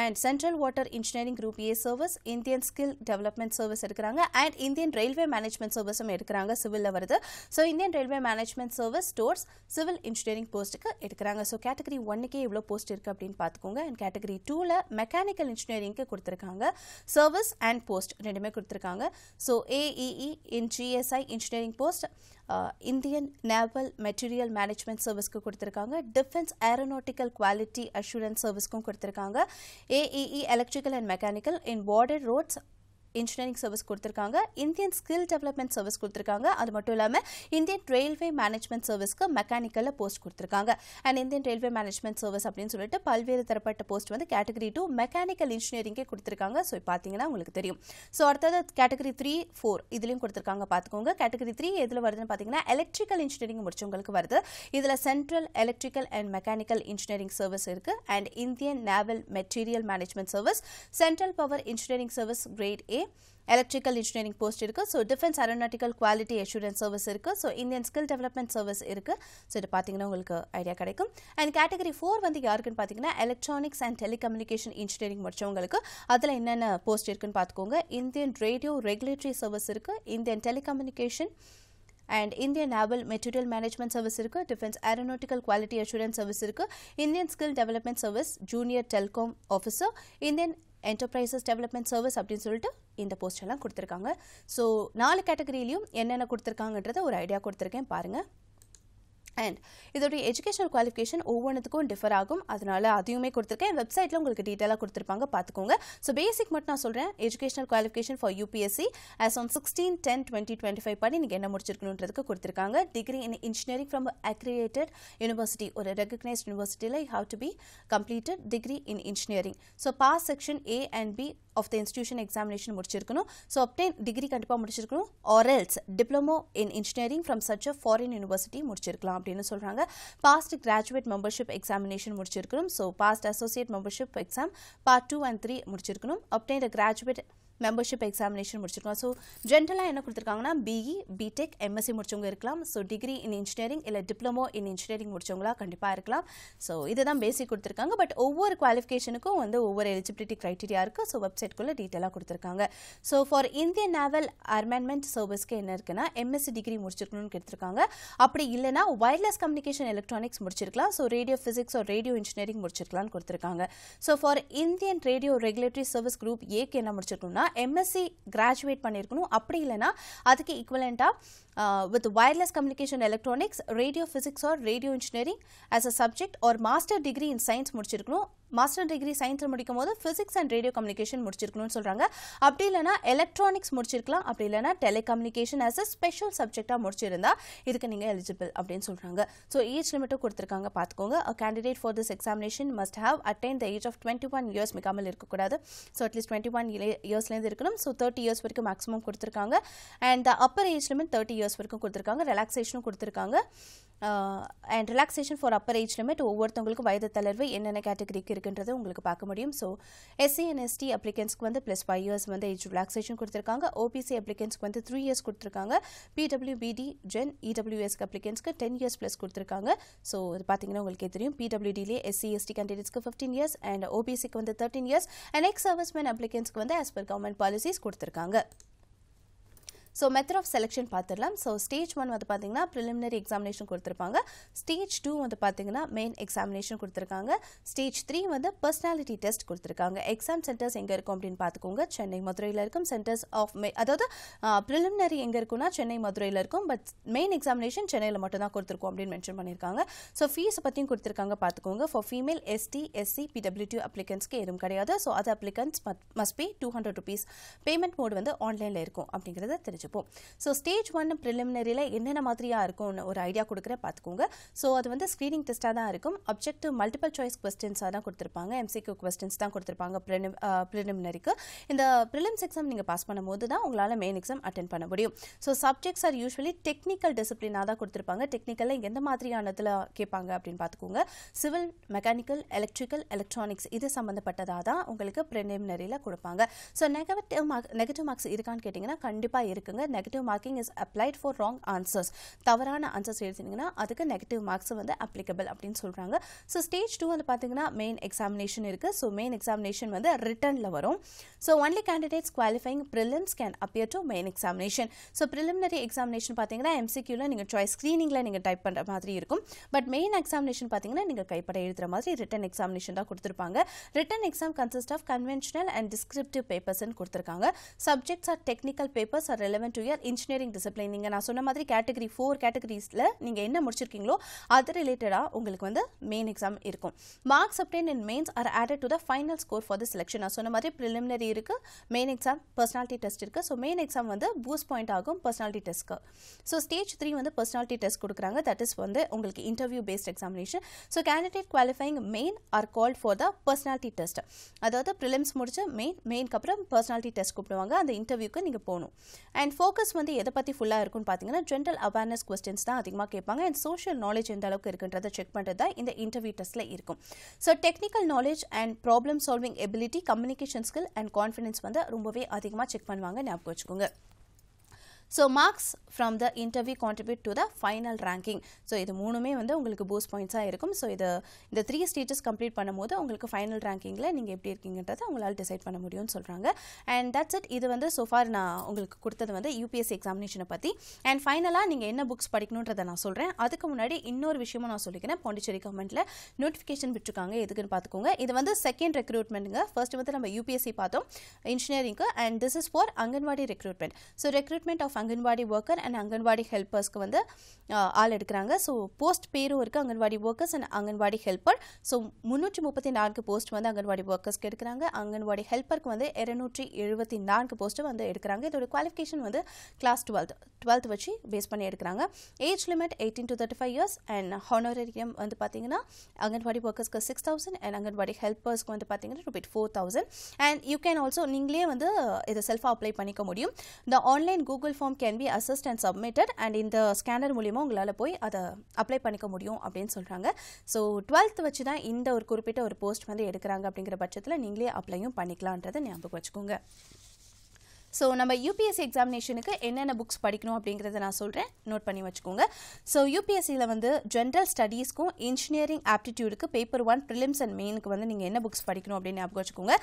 and central water engineering group A service, Indian skill development service எடுக்கிறாங்க and Indian railway management சர்வீஸும் எடுக்கிறாங்க, சிவிலில் வருது. So Indian railway management service stores civil engineering போஸ்ட்டுக்கு எடுக்கிறாங்க. So category 1க்கே எவ்வளோ post இருக்குது அப்படின்னு பார்த்துக்கோங்க. அண்ட் கேட்டகரி 2ல மெக்கானிக்கல் இன்ஜினியரிங்க்கு கொடுத்துருக்காங்க, சர்வீஸ் அண்ட் போஸ்ட் ரெண்டுமே கொடுத்துருக்காங்க. So AEE in GSI engineering post, Indian naval material management சர்வீஸ்க்கு கொடுத்துருக்காங்க, டிஃபென்ஸ் ஏரோநாட்டிக்கல் குவாலிட்டி அஷூரன்ஸ் சர்வீஸ்க்கும் கொடுத்துருக்காங்க, AEE electrical and mechanical in border roads engineering service கொடுத்துருக்காங்க, இந்தியன் ஸ்கில் டெவலப்மெண்ட் சர்வீஸ் கொடுத்துருக்காங்க. அது மட்டும் இல்லாமல் இந்தியன் ரயில்வே மேனேஜ்மெண்ட் சர்வீஸ்க்கு மெக்கானிக்கலில் போஸ்ட் கொடுத்துருக்காங்க. And Indian railway management service அப்படின்னு சொல்லிட்டு பல்வேறு தரப்பட்ட போஸ்ட் வந்து கேட்டகரி 2 மெக்கானிக்கல் இன்ஜினியரிங்கே கொடுத்துருக்காங்க. ஸோ பார்த்தீங்கன்னா உங்களுக்கு தெரியும். ஸோ அடுத்தது கேட்டகரி 3, 4 இதுலையும் கொடுத்துருக்காங்க, பார்த்துக்கோங்க. கேட்டகரி 3 எதில் வருதுன்னு பார்த்தீங்கன்னா எலக்ட்ரிக்கல் இன்ஜினியரிங் முடிச்சவங்களுக்கு வருது. இதில் central electrical and mechanical engineering service இருக்குது and Indian naval material management service, central power engineering service grade A, electrical engineering post இருக்குது. So defence aeronautical quality assurance service இருக்குது. So Indian skill development service இருக்குது. So இது பார்த்தீங்கன்னா உங்களுக்கு idea கிடைக்கும். And category 4 வந்து யாருக்குன்னு பார்த்தீங்கன்னா எலக்ட்ரானிக்ஸ் அண்ட் டெலிகம்யூனிகேஷன் இன்ஜினியரிங் முடிச்சவங்களுக்கு. அதில் என்னென்ன போஸ்ட் இருக்குன்னு பார்த்துக்கோங்க. இந்தியன் ரேடியோ ரெகுலேட்டரி சர்வீஸ் இருக்குது, Indian telecommunication and Indian naval material management service இருக்குது, defence aeronautical quality assurance service இருக்குது, Indian skill development service junior telecom officer, Indian enterprises development service அப்படின்னு சொல்லிட்டு இந்த போஸ்ட் எல்லாம் கொடுத்துருக்காங்க. ஸோ 4 கேட்டகரியிலையும் என்னென்ன கொடுத்துருக்காங்கன்றத ஒரு ஐடியா கொடுத்துருக்கேன், பாருங்கள். அண்ட் இதோடைய எஜுகேஷனல் குவாலிஃபிகேஷன் ஒவ்வொன்றுத்துக்கும் டிஃபர் ஆகும், அதனால அதையுமே கொடுத்துருக்கேன். வெப்சைட்டில் உங்களுக்கு டீட்டெயிலாக கொடுத்துருப்பாங்க, பார்த்துக்கோங்க. ஸோ பேசிக் மட்டும் நான் சொல்கிறேன். Educational qualification for UPSC as on 16/10/2025 படி நீங்கள் என்ன முடிச்சிருக்கணுன்றதுக்கு கொடுத்துருக்காங்க. Degree in engineering from accredited university, ஒரு ரெகக்னைஸ்ட் யூனிவர்சிட்டியில் you have to be completed degree in engineering. So pass section A and B of the institution examination முடிச்சிருக்கணும். So obtain degree கண்டிப்பாக முடிச்சிருக்கணும். or else diploma in engineering from such a foreign university முடிச்சிருக்கலாம் அப்படின்னு சொல்கிறாங்க. Passed graduate membership examination முடிச்சிருக்கணும். So passed associate membership exam part 2 and 3 முடிச்சிருக்கணும். obtain a graduate membership examination முடிச்சிருக்கோம். So ஜென்ரலாக என்ன கொடுத்துருக்காங்கன்னா பிஇ பிடெக் எம்எஸ்சி முடிச்சவங்க இருக்கலாம். ஸோ டிகிரி இன் இன்ஜினியரிங் இல்லை டிப்ளமோ இன் இன்ஜினியரிங் முடிச்சவங்களா கண்டிப்பாக இருக்கலாம். ஸோ இதுதான் பேசிக் கொடுத்துருக்காங்க. பட் ஒவ்வொரு குவாலிஃபிகேஷனுக்கும் வந்து ஒவ்வொரு எலிஜிபிலிட்டி க்ரைட்டீரியா இருக்குது. ஸோ வெப்சைட்குள்ளே டீட்டெயிலாக கொடுத்துருக்காங்க. So for Indian naval armament சர்வீஸ்க்கு என்ன இருக்குன்னா எம்எஸ்சி டிகிரி முடிச்சிருக்கணும்னு கொடுத்துருக்காங்க. அப்படி இல்லைனா வயர்லெஸ் கம்யூனிகேஷன் எலக்ட்ரானிக்ஸ் முடிச்சிருக்கலாம். ஸோ ரேடியோ ஃபிசிக்ஸ் ஒரு ரேடியோ இன்ஜினியரிங் முடிச்சிருக்கலாம்னு கொடுத்துருக்காங்க. So for Indian radio regulatory service group ஏக்கு என்ன முடிச்சிருக்கணும்னா எம்எஸ்சி கிராஜுவேட் பண்ணியிருக்கணும். அப்படி இல்லைனா அதுக்கு ஈக்குவலண்ட்டாக with wireless communication electronics, radio physics or radio engineering as a subject or master degree in science முடிச்சிருக்கணும். மாஸ்டர் டிகிரி சயின்ஸில் முடிக்கும் போது ஃபிசிக்ஸ் அண்ட் ரேடியோ கம்யூனிகேஷன் முடிச்சிருக்கணும்னு சொல்கிறாங்க. அப்படி இல்லைனா எலக்ட்ரானிக்ஸ் முடிச்சிருக்கலாம், அப்படி இல்லைனா டெலிகம்யூனிகேஷன் ஆஸ் அ ஸ்பெஷல் சப்ஜெக்டாக முடிச்சிருந்தா இதுக்கு நீங்கள் எலிஜிபிள் அப்படின்னு சொல்கிறாங்க. ஸோ ஏஜ் லிமிட்டும் கொடுத்துருக்காங்க பார்த்துக்கோங்க. A candidate for this examination must have attained the age of 21 years மிகாமல் இருக்கக்கூடாது. ஸோ அட்லீஸ்ட் 21 இயர்ஸ்லேருந்து இருக்கணும். ஸோ 30 இயர்ஸ் வரைக்கும் மேக்ஸிமம் கொடுத்துருக்காங்க. And the upper age limit 30 years வரைக்கும் கொடுத்துருக்காங்க. ரிலாக்ஸேஷனும் கொடுத்துருக்காங்க. And relaxation for upper age limit ஒவ்வொருத்தவங்களுக்கு வயது தளர்வு என்னென்ன கேட்டகரிக்கு இருக்குன்றது உங்களுக்கு பார்க்க முடியும். ஸோ எஸ்சி அண்ட் எஸ்டி அப்ளிகன்ஸ்க்கு வந்து +5 இயர்ஸ் வந்து ஏஜ் ரிலாக்ஸேஷன் கொடுத்துருக்காங்க. ஓபிசி அப்ளிகன்ஸ்க்கு வந்து 3 இயர்ஸ் கொடுத்துருக்காங்க. பிடபிள்யூபிடி ஜென் இடபிள்யூஎஸ்க்கு அப்ளிகன்ஸ்க்கு 10 இயர்ஸ் ப்ளஸ் கொடுத்துருக்காங்க. ஸோ இது பார்த்தீங்கன்னா உங்களுக்கே தெரியும். பிடபிள்யூடிலே எஸ்சி எஸ்டி கேண்டிடேட்ஸ்க்கு 15 இயர்ஸ் அண்ட் ஓபிசிக்கு வந்து 13 இயர்ஸ் அண்ட் எக்ஸ் சர்வீஸ்மேன் அப்ளிகன்ஸ்க்கு வந்து ஆஸ் பர் கவர்மெண்ட் பாலிசிஸ் கொடுத்துருக்காங்க. ஸோ மெத்தட் ஆஃப் செலெக்ஷன் பார்த்துடலாம். ஸோ ஸ்டேஜ் 1 வந்து பார்த்தீங்கன்னா ப்ரிலிமினரி எக்ஸாமினேஷன் கொடுத்துருப்பாங்க. ஸ்டேஜ் 2 வந்து பார்த்தீங்கன்னா மெயின் எக்ஸாமினேஷன் கொடுத்துருக்காங்க. ஸ்டேஜ் 3 வந்து பர்சனாலிட்டி டெஸ்ட் கொடுத்துருக்காங்க. எக்ஸாம் சென்டர்ஸ் எங்கே இருக்கும் அப்படின்னு பார்த்துக்கோங்க. சென்னை மதுரையில் இருக்கும். சென்டர்ஸ் ஆஃப் அதாவது ப்ரிலிமினரி எங்கே இருக்குன்னா சென்னை மதுரையில் இருக்கும். பட் மெயின் எக்ஸாமினேஷன் சென்னையில் மட்டும் தான் கொடுத்துருக்கோம் அப்படின்னு மென்ஷன் பண்ணியிருக்காங்க. ஸோ ஃபீஸ் பற்றியும் கொடுத்துருக்காங்க பார்த்துக்கோங்க. For female ST SC PWD அப்ளிகன்ஸ்க்கு எதுவும் கிடையாது. ஸோ அது applicants must pay ₹200. Payment mode வந்து ஆன்லைனில் இருக்கும் அப்படிங்கிறத தெரிஞ்சுப்போம். ஸோ ஸ்டேஜ் 1 ப்ரிலிமினரியில் என்னென்ன மாதிரியாக இருக்கும்னு ஒரு ஐடியா கொடுக்குற பார்த்துக்கோங்க. ஸோ அது வந்து ஸ்க்ரீனிங் டெஸ்ட்டாக தான் இருக்கும். அப்ஜெக்டிவ் மல்டிபிள் சாய்ஸ் கொஸ்டின்ஸாக தான் கொடுத்துருப்பாங்க. எம்சிக்யூ கொஸ்டின்ஸ் தான் கொடுத்துருப்பாங்க ப்ரிலிமினரிக்கு. இந்த ப்ரிலிம்ஸ் எக்ஸாம் நீங்கள் பாஸ் பண்ணும்போது தான் உங்களால் மெயின் எக்ஸாம் அட்டென்ட் பண்ண முடியும். So subjects are usually technical டிசிப்ளினாக தான் கொடுத்துருப்பாங்க. டெக்னிக்கலில் எந்த மாதிரியானதில் கேட்பாங்க அப்படின்னு பார்த்துக்கோங்க. சிவில், மெக்கானிக்கல், எலக்ட்ரிக்கல், எலக்ட்ரானிக்ஸ் இது சம்மந்தப்பட்டதாக தான் உங்களுக்கு ப்ரிலிமினரியில் கொடுப்பாங்க. ஸோ நெகட்டிவ் மார்க்ஸ் இருக்கான்னு கேட்டிங்கன்னா கண்டிப்பாக இருக்குங்க. Negative marking is applied for wrong answers. தவறான ஆன்சர்ஸ் எழுதினீங்கன்னா அதுக்கு நெகட்டிவ் மார்க்ஸ் வந்து அப்ளிகபிள் அப்படின்னு சொல்கிறாங்க. ஸோ ஸ்டேஜ் 2 வந்து பார்த்தீங்கன்னா மெயின் எக்ஸாமினேஷன் இருக்குது. ஸோ மெயின் எக்ஸாமினேஷன் வந்து ரிட்டனில் வரும். So only candidates qualifying prelims can appear to main examination. So preliminary examination பார்த்தீங்கன்னா எம்சிக்யூவில் நீங்கள் சாய்ஸ் ஸ்க்ரீனிங்கில் நீங்கள் டைப் பண்ணுற மாதிரி இருக்கும். பட் மெயின் எக்ஸாமினேஷன் பார்த்தீங்கன்னா நீங்கள் கைப்பட எழுதுகிற மாதிரி ரிட்டன் எக்ஸாமினேஷன் தான் கொடுத்துருப்பாங்க. Written exam consist of conventional and descriptive பேப்பர்ஸ்ன்னு கொடுத்துருக்காங்க. Subjects are technical papers are relevant to your engineering discipline. நீங்கள் நான் சொன்ன மாதிரி கேட்டகரி 4 கேட்டகரிஸில் நீங்கள் என்ன முடிச்சிருக்கீங்களோ அது ரிலேட்டடாக உங்களுக்கு வந்து மெயின் எக்ஸாம் இருக்கும். Marks obtain in mains are added to the final score for the selection. நான் சொன்ன மாதிரி ப்ரிலிமினரி இருக்குது, மெயின் எக்ஸாம், பர்சனாலிட்டி டெஸ்ட் இருக்குது. ஸோ மெயின் எக்ஸாம் வந்து பூஸ்ட் பாயிண்ட் ஆகும் பர்சனாலிட்டி டெஸ்ட்க்கு. ஸோ ஸ்டேஜ் 3 வந்து பர்சனாலிட்டி டெஸ்ட் கொடுக்குறாங்க. தட் இஸ் வந்து உங்களுக்கு interview based examination. So candidate qualifying main are called for the personality test. அதாவது ப்ரிலிம்ஸ் முடிச்சு மெயினுக்கு அப்புறம் பர்சனாலிட்டி டெஸ்ட் கூப்பிடுவாங்க. அந்த இன்டர்வியூக்கு நீங்கள் போகணும். அண்ட் ஃபோக்கஸ் வந்து எதை பற்றி ஃபுல்லாக இருக்குன்னு பார்த்தீங்கன்னா ஜென்ரல் அவேர்னஸ் கொஸ்டின்ஸ் தான் அதிகமாக கேட்பாங்க. அண்ட் சோஷியல் நாலேஜ் எந்த அளவுக்கு இருக்குன்றதை செக் பண்ணுறது தான் இந்த இன்டர்வியூ டெஸ்ட்டில் இருக்கும். So technical knowledge and problem solving ability, communication skill and confidence வந்து ரொம்பவே அதிகமாக செக் பண்ணுவாங்க. ஞாபகம் வச்சுக்கோங்க. So marks from the interview contribute to the final ranking. So இது மூணுமே வந்து உங்களுக்கு பூஸ்ட் பாயிண்ட்ஸாக இருக்கும். ஸோ இந்த 3 ஸ்டேஜஸ் கம்ப்ளீட் பண்ணும்போது உங்களுக்கு ஃபைனல் ரேங்கிங்கில் நீங்கள் எப்படி இருக்கீங்கன்றதை உங்களால் டிசைட் பண்ண முடியும்னு சொல்கிறாங்க. And that's it. இது வந்து சோஃபார் நான் உங்களுக்கு கொடுத்தது வந்து யூபிஎஸ்சி எக்ஸாமினேஷனை பற்றி. அண்ட் ஃபைனலாக நீங்கள் என்ன புக்ஸ் படிக்கணுன்றதை நான் சொல்கிறேன். அதுக்கு முன்னாடி இன்னொரு விஷயமும் நான் சொல்லிக்கிறேன். பாண்டிச்சேரி கவர்மெண்ட்டில் நோட்டிஃபிகேஷன் விட்டுருக்காங்க. எதுக்குன்னு பார்த்துக்கோங்க. இது வந்து செகண்ட் ரெக்ரூட்மெண்ட்டுங்க. ஃபர்ஸ்ட் வந்து நம்ம யூபிஎஸ்சி பார்த்தோம் இன்ஜினியரிங்க்கு. And this is for anganwadi recruitment. So recruitment of anganwadi worker and anganwadi ஹெல்பர்ஸ்க்கு வந்து ஆள் எடுக்கிறாங்க. ஸோ போஸ்ட் பேரும் இருக்குது, anganwadi workers and anganwadi helper. So 334 post வந்து அங்கன்வாடி ஒர்க்கர்ஸ்க்கு எடுக்கிறாங்க. அங்கன்வாடி ஹெல்பருக்கு வந்து 274 போஸ்ட்டு வந்து எடுக்கிறாங்க. இதோட குவாலிஃபிகேஷன் வந்து கிளாஸ் 12th வச்சு பேஸ் பண்ணி எடுக்கிறாங்க. Age limit 18 to 35 years. And honorarium வந்து பார்த்தீங்கன்னா அங்கன்வாடி ஒர்க்கர்ஸ்க்கு 6,000 அண்ட் அங்கன்வாடி ஹெல்பர்ஸ்க்கு வந்து பார்த்தீங்கன்னா ₹4,000. அண்ட் யூ கேன் ஆல்சோ நீங்களே வந்து இதை செல்ஃபாக அப்ளை பண்ணிக்க முடியும். The online Google form can be assessed and submitted and இந்த ஸ்கேனர் மூலியமாக உங்களால் போய் அதை அப்ளை பண்ணிக்க முடியும் அப்படின்னு சொல்கிறாங்க. ஸோ 12th வச்சு தான் இந்த ஒரு குறிப்பிட்ட ஒரு போஸ்ட் வந்து எடுக்கிறாங்க. அப்படிங்கிற பட்சத்தில் நீங்களே அப்ளையும் பண்ணிக்கலான்றதை ஞாபகம் வச்சுக்கோங்க. ஸோ நம்ம யூபிஎஸ்சி எக்ஸாமினேஷனுக்கு என்னென்ன புக்ஸ் படிக்கணும் அப்படிங்கிறத நான் சொல்கிறேன், நோட் பண்ணி வச்சுக்கோங்க. ஸோ யூபிஎஸ்சியில் வந்து ஜென்ரல் ஸ்டடீஸ்க்கும் இன்ஜினியரிங் ஆப்டிடியூடுக்கு பேப்பர் 1 ப்ரிலிம்ஸ் அண்ட் மெயினுக்கு வந்து நீங்கள் என்ன புக்ஸ் படிக்கணும் அப்படின்னு ஞாபகம் வச்சுக்கோங்க.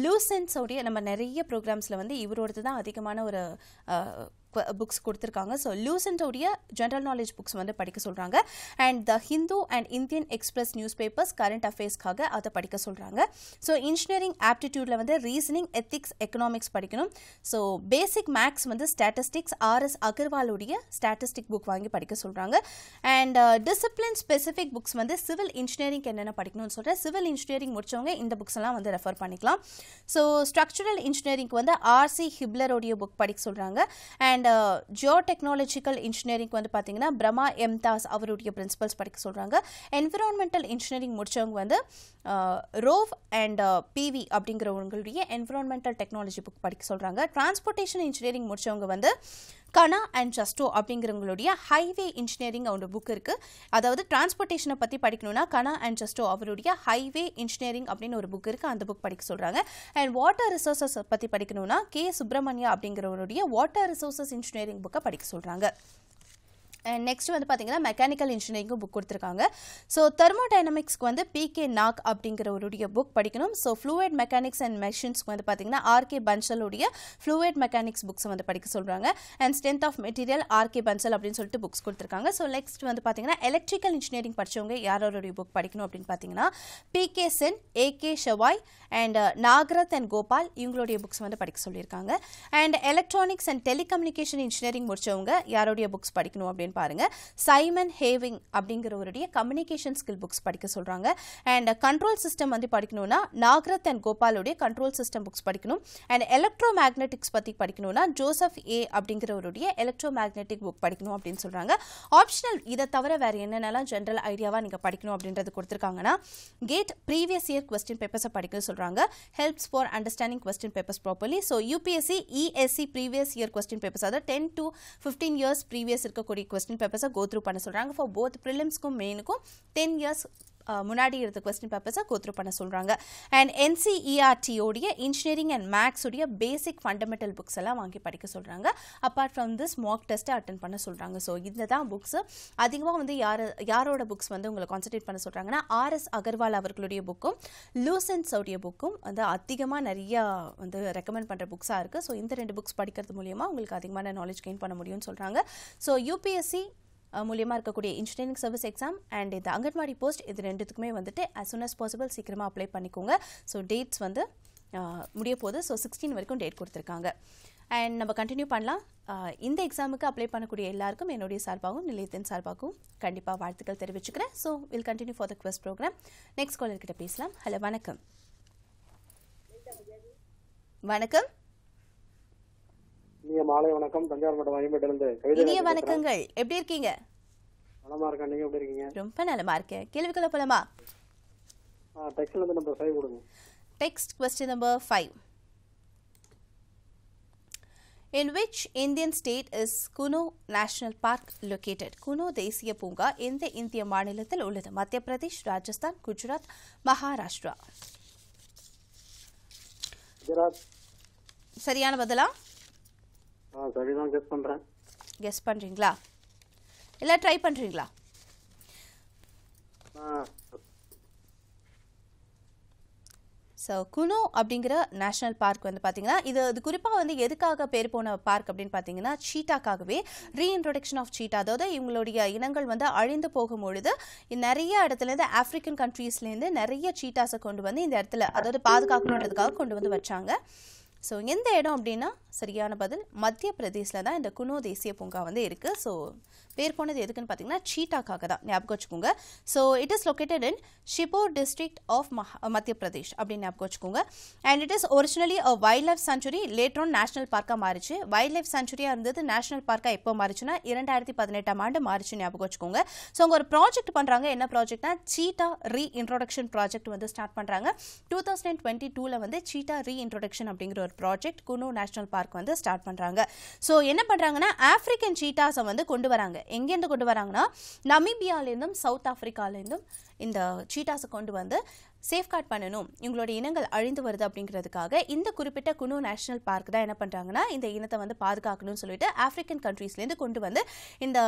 லூசென்ஸோடைய நம்ம நிறைய ப்ரோக்ராம்ஸில் வந்து இவரோடது தான் அதிகமான ஒரு புக்ஸ் கொடுத்துருக்காங்க. ஸோ லூசன்டோடைய ஜென்ரல் நாலேஜ் புக்ஸ் வந்து படிக்க சொல்கிறாங்க. And the Hindu and Indian express news papers current அஃபேர்ஸ்க்காக அதை படிக்க சொல்கிறாங்க. ஸோ இன்ஜினியரிங் ஆப்டிடியூடில் வந்து ரீசனிங், எத்திக்ஸ், எக்கனாமிக்ஸ் படிக்கணும். ஸோ பேசிக் மேக்ஸ் வந்து ஸ்டாட்டிஸ்டிக்ஸ் ஆர்எஸ் அகர்வாலுடைய ஸ்டாட்டிஸ்டிக் புக் வாங்கி படிக்க சொல்கிறாங்க. அண்ட் டிசிப்ளின் ஸ்பெசிஃபிக் புக்ஸ் வந்து சிவில் இன்ஜினியரிங் என்னென்ன படிக்கணும்னு சொல்கிறேன். சிவில் இன்ஜினியரிங் முடிச்சவங்க இந்த புக்ஸ் எல்லாம் வந்து ரெஃபர் பண்ணிக்கலாம். ஸோ ஸ்ட்ரக்சரல் இன்ஜினியரிங்க்கு வந்து ஆர்சி ஹிப்லரோடைய புக் படிக்க சொல்கிறாங்க. அண்ட் ஜியோ டெக்னாலஜிக்கல் இன்ஜினியரிங் வந்து பார்த்தீங்கன்னா பிரம்மா எம்தாஸ் அவருடைய பிரின்சிபல்ஸ் படிக்க சொல்கிறாங்க. என்விரான்மெண்டல் இன்ஜினியரிங் முடிச்சவங்க வந்து ரோவ் அண்ட் பிவி அப்படிங்கிறவங்களுடைய என்விரான்மெண்டல் டெக்னாலஜி புக் படிக்க சொல்கிறாங்க. டிரான்ஸ்போர்ட்டேஷன் இன்ஜினியரிங் முடிச்சவங்க வந்து கனா அண்ட் ஜஸ்டோ அப்படிங்கிறவங்களுடைய ஹைவே இன்ஜினியரிங் ஒரு புக் இருக்குது. அதாவது டிரான்ஸ்போர்ட்டேஷனை பற்றி படிக்கணும்னா கனா அண்ட் ஜஸ்டோ அவருடைய ஹைவே இன்ஜினியரிங் அப்படின்னு ஒரு புக் இருக்குது, அந்த புக் படிக்க சொல்கிறாங்க. அண்ட் வாட்டர் ரிசோர்ஸஸ் பற்றி படிக்கணும்னா கே சுப்பிரமணியா அப்படிங்கிறவருடைய வாட்டர் ரிசோர்ஸஸ் இன்ஜினியரிங் புக்கை படிக்க சொல்கிறாங்க. அண்ட் நெக்ஸ்ட் வந்து பார்த்தீங்கன்னா மெக்கானிக்கல் இன்ஜினியரிங்கும் புக் கொடுத்துருக்காங்க. ஸோ தெர்மோடைனமிக்ஸ்க்கு வந்து பிகே நாக் அப்படிங்கிறவருடைய புக் படிக்கணும். ஸோ ஃப்ளூயிட் மெக்கானிக்ஸ் அண்ட் மெஷின்ஸ்க்கு வந்து பார்த்தீங்கன்னா ஆர்கே பன்சலுடைய ஃப்ளூயிட் மெக்கானிக்ஸ் புக்ஸ் வந்து படிக்க சொல்கிறாங்க. And strength of material RK Bansal அப்படின்னு சொல்லிட்டு புக்ஸ் கொடுத்துருக்காங்க. ஸோ நெக்ஸ்ட் வந்து பார்த்தீங்கன்னா எலக்ட்ரிக்கல் இன்ஜினியரிங் படித்தவங்க யாரோடைய புக் படிக்கணும் அப்படின்னு பார்த்தீங்கன்னா PK Sen, AK Sawhney and Nagrath and Gopal இவங்களுடைய புக்ஸ் வந்து படிக்க சொல்லியிருக்காங்க. And electronics and telecommunication engineering முடிச்சவங்க யாரோடைய புக்ஸ் படிக்கணும் அப்படின்னு பாருங்க. சைமன் ஹேவிங் அப்படிங்கிறவருடைய கம்யூனிகேஷன் ஸ்கில் புக்ஸ் படிக்க சொல்றாங்க. அண்ட் கண்ட்ரோல் சிஸ்டம் வந்து படிக்கணும்னா நாகரத் அண்ட் கோபாலுடைய கண்ட்ரோல் சிஸ்டம் புக்ஸ் படிக்கணும். அண்ட் எலக்ட்ரோ மேக்னெட்டிக்ஸ் பத்தி படிக்கணும்னா ஜோசப் ஏ அப்படிங்கிறவருடைய எலக்ட்ரோ மேக்னெட்டிக் புக் படிக்கணும் அப்படின்னு சொல்றாங்க. ஆப்ஷனல் இதை தவிர வேற என்னென்னலாம் ஜென்ரல் ஐடியாவா நீங்க படிக்கணும் அப்படின்றது கொடுத்துருக்காங்கன்னா கேட் ப்ரீவியஸ் இயர் கொஸ்டின் பேப்பர்ஸை படிக்க சொல்றாங்க. Helps for understanding question papers properly. So UPSC ESC previous year question papers அதாவது 10 to 15 years ப்ரீவியஸ் இருக்கக்கூடிய கொஸ்டின் பேப்பர்ஸை கோ த்ரூ பண்ண சொல்கிறாங்க. ஃபார் போத் ப்ரிலிம்ஸ்க்கும் மெயினுக்கும் 10 years முன்னாடி இருந்த கொஸ்டின் பேப்பர்ஸை கோ த்ரூ பண்ண சொல்கிறாங்க. அண்ட் என்சிஇஆர்டியோடைய இன்ஜினியரிங் அண்ட் மேக்ஸுடைய பேசிக் ஃபண்டமெண்டல் புக்ஸ் எல்லாம் வாங்கி படிக்க சொல்கிறாங்க. அப்பார்ட் ஃப்ரம் திஸ் மாக் டெஸ்ட்டை அட்டன் பண்ண சொல்கிறாங்க. ஸோ இந்த தான் புக்ஸ். அதிகமாக வந்து யாரோட புக்ஸ் வந்து உங்களை கான்சன்ட்ரேட் பண்ண சொல்கிறாங்கன்னா ஆர்எஸ் அகர்வால் அவர்களுடைய புக்கும் லூசன்ஸோடைய புக்கும் வந்து அதிகமாக நிறையா வந்து ரெக்கமெண்ட் பண்ணுற புக்ஸாக இருக்குது. ஸோ இந்த 2 புக்ஸ் படிக்கிறது மூலியமாக உங்களுக்கு அதிகமான நாலேஜ் கெயின் பண்ண முடியும்னு சொல்கிறாங்க. ஸோ யூபிஎஸ்சி மூலியமாக இருக்கக்கூடிய இன்ஜினியரிங் சர்வீஸ் எக்ஸாம் அண்ட் இந்த அங்கன்வாடி போஸ்ட் இது 2த்துக்குமே வந்துட்டு as soon as possible சீக்கிரமாக அப்ளை பண்ணிக்கோங்க. ஸோ டேட்ஸ் வந்து முடிய போகுது. ஸோ 16 வரைக்கும் டேட் கொடுத்துருக்காங்க. அண்ட் நம்ம கண்டினியூ பண்ணலாம். இந்த எக்ஸாமுக்கு அப்ளை பண்ணக்கூடிய எல்லாருக்கும் என்னுடைய சார்பாகவும் நிலையத்தின் சார்பாகவும் கண்டிப்பாக வாழ்த்துக்கள் தெரிவிச்சுக்கிறேன். So will continue for the quest program. Next caller கிட்ட பேசலாம். ஹலோ, வணக்கம். வணக்கம். மாலை வணக்கம். தஞ்சாவூர் மாவட்டம் ஐம்பேட்டிலிருந்து இனிய வணக்கங்கள். எப்படி இருக்கீங்க? நலமா இருக்கேன். நீங்க எப்படி இருக்கீங்க? ரொம்ப நலமா இருக்கேன். கேள்விக்குள்ள போலாமா? டெக்ஸ்ட் நம்பர் 5 கொடுங்க. Text question number 5. In which Indian state is Kuno National Park located? Kuno தேசிய பூங்கா எந்த இந்திய மாநிலத்தில் உள்ளது? மத்திய பிரதேஷ், ராஜஸ்தான், குஜராத், மகாராஷ்டிரா. குஜராத். சரியான பதிலா? சரிதான் கெஸ் பண்றேன். கெஸ் பண்றீங்களா? இல்ல ட்ரை பண்றீங்களா? ஸோ குனோ அப்படிங்கிற நேஷனல் பார்க் வந்து பார்த்தீங்கன்னா இது குறிப்பாக வந்து எதுக்காக பேர் போன பார்க் அப்படின்னு பார்த்தீங்கன்னா சீட்டாக்காகவே. ரீஇன்ட்ரோடக்ஷன் ஆஃப் சீட்டா, அதாவது இவங்களுடைய இனங்கள் வந்து அழிந்து போகும்பொழுது நிறைய இடத்துலேருந்து ஆப்பிரிக்கன் கண்ட்ரீஸ்லேருந்து நிறைய சீட்டாஸை கொண்டு வந்து இந்த இடத்துல அதாவது பாதுகாக்கணுன்றதுக்காக கொண்டு வந்து வச்சாங்க. ஸோ எந்த இடம் அப்படின்னா சரியான பதில் மத்திய பிரதேசில் தான் இந்த குனோ தேசிய பூங்கா வந்து இருக்குது. ஸோ பேர் போனது எதுக்குன்னு பார்த்தீங்கன்னா சீட்டாக்காக தான், ஞாபகம் வச்சுக்கோங்க. So it is located in Sheopur district of Madhya Pradesh அப்படின்னு ஞாபகம் வச்சுக்கோங்க. And it is originally wildlife sanctuary, later on national பார்க்காக மாறிச்சு. வைல்ட் லைஃப் சாங்சுரியாக இருந்தது, நேஷனல் பார்க்காக எப்போ மாறிச்சுன்னா 2018 மாறிச்சு, ஞாபகம் வச்சுக்கோங்க. ஸோ அவங்க ஒரு ப்ராஜெக்ட் பண்ணுறாங்க. என்ன ப்ராஜெக்ட்னா சீட்டா ரீஇன்ட்ரோடக்ஷன் ப்ராஜெக்ட் வந்து ஸ்டார்ட் பண்ணுறாங்க. 2022 வந்து சீட்டா ரீஇன்ட்ரோடக்ஷன் அப்படிங்கிற ஒரு ப்ராஜெக்ட் குனோ நேஷனல் பார்க் வந்து ஸ்டார்ட் பண்ணுறாங்க. ஸோ என்ன பண்ணுறாங்கன்னா ஆப்பிரிக்கன் சீட்டாஸை வந்து கொண்டு வராங்க. எங்கேருந்து கொண்டு வராங்கன்னா நமீபியாலேருந்தும் சவுத் ஆஃப்ரிக்காலேருந்தும் இந்த சீட்டாஸை கொண்டு வந்து சேஃப்கார்ட் பண்ணணும், இவங்களோட இனங்கள் அழிந்து வருது அப்படிங்கிறதுக்காக இந்த குறிப்பிட்ட குனோ நேஷனல் பார்க் தான் என்ன பண்ணுறாங்கன்னா இந்த இனத்தை வந்து பாதுகாக்கணும்னு சொல்லிட்டு ஆப்பிரிக்கன் கண்ட்ரீஸ்லேருந்து கொண்டு வந்து இந்த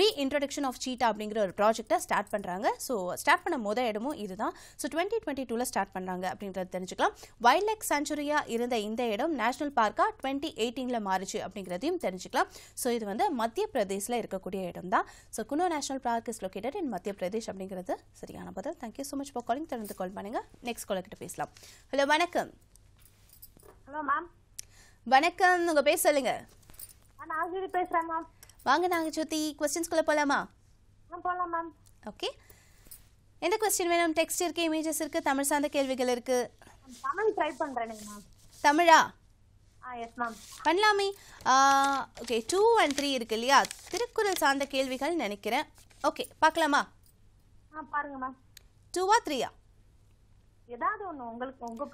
ரீஇன்ட்ரடக்ஷன் ஆஃப் சீட்டா அப்படிங்கிற ஒரு ப்ராஜெக்டை ஸ்டார்ட் பண்ணுறாங்க. ஸோ ஸ்டார்ட் பண்ண இடமும் இதுதான். ஸோ 2022 ஸ்டார்ட் பண்ணுறாங்க அப்படிங்கிறத தெரிஞ்சுக்கலாம். வைல்ட் லைஃப் சாங்சுரியாக இருந்த இந்த இடம் நேஷனல் பார்க்காக 2018 மாறிச்சு அப்படிங்கிறதையும் தெரிஞ்சுக்கலாம். ஸோ இது வந்து மத்திய பிரதேசில் இருக்கக்கூடிய இடம் தான். So Kuno national park is located இன் மத்திய பிரதேஷ் அப்படிங்கிறது சரியான பதில். Thank you so much for calling. தொடர்ந்து கால் பண்ணுங்க. நெக்ஸ்ட் கால் கிட்ட பேசலாம். ஹலோ வணக்கம். Hello ma'am. வணக்கம், உங்க பேர் சொல்லுங்க. நாகஜோதி பேசுறேன் மேம். வாங்க நாகஜோதி, क्वेश्चंसக்குள்ள போலாமா? போலாம் மேம். ஓகே, எந்த क्वेश्चन வேணும்? டெக்ஸ்ட் இருக்கு, இமேजेस இருக்கு, தமிழ் சார்ந்த கேள்விகள் இருக்கு. தமிழ் ட்ரை பண்றேன் மேம். தமிழா? Yes ma'am. பண்ணலாமே. ஓகே, 2 and 3 இருக்கு இல்லையா? திருக்குறள் சார்ந்த கேள்விகள் நினைக்கிறேன். ஓகே, பார்க்கலாமா? பாருங்க மேம். 2-ஆ 3-ஆ? ஏதாவது ஒன்று உங்களுக்கு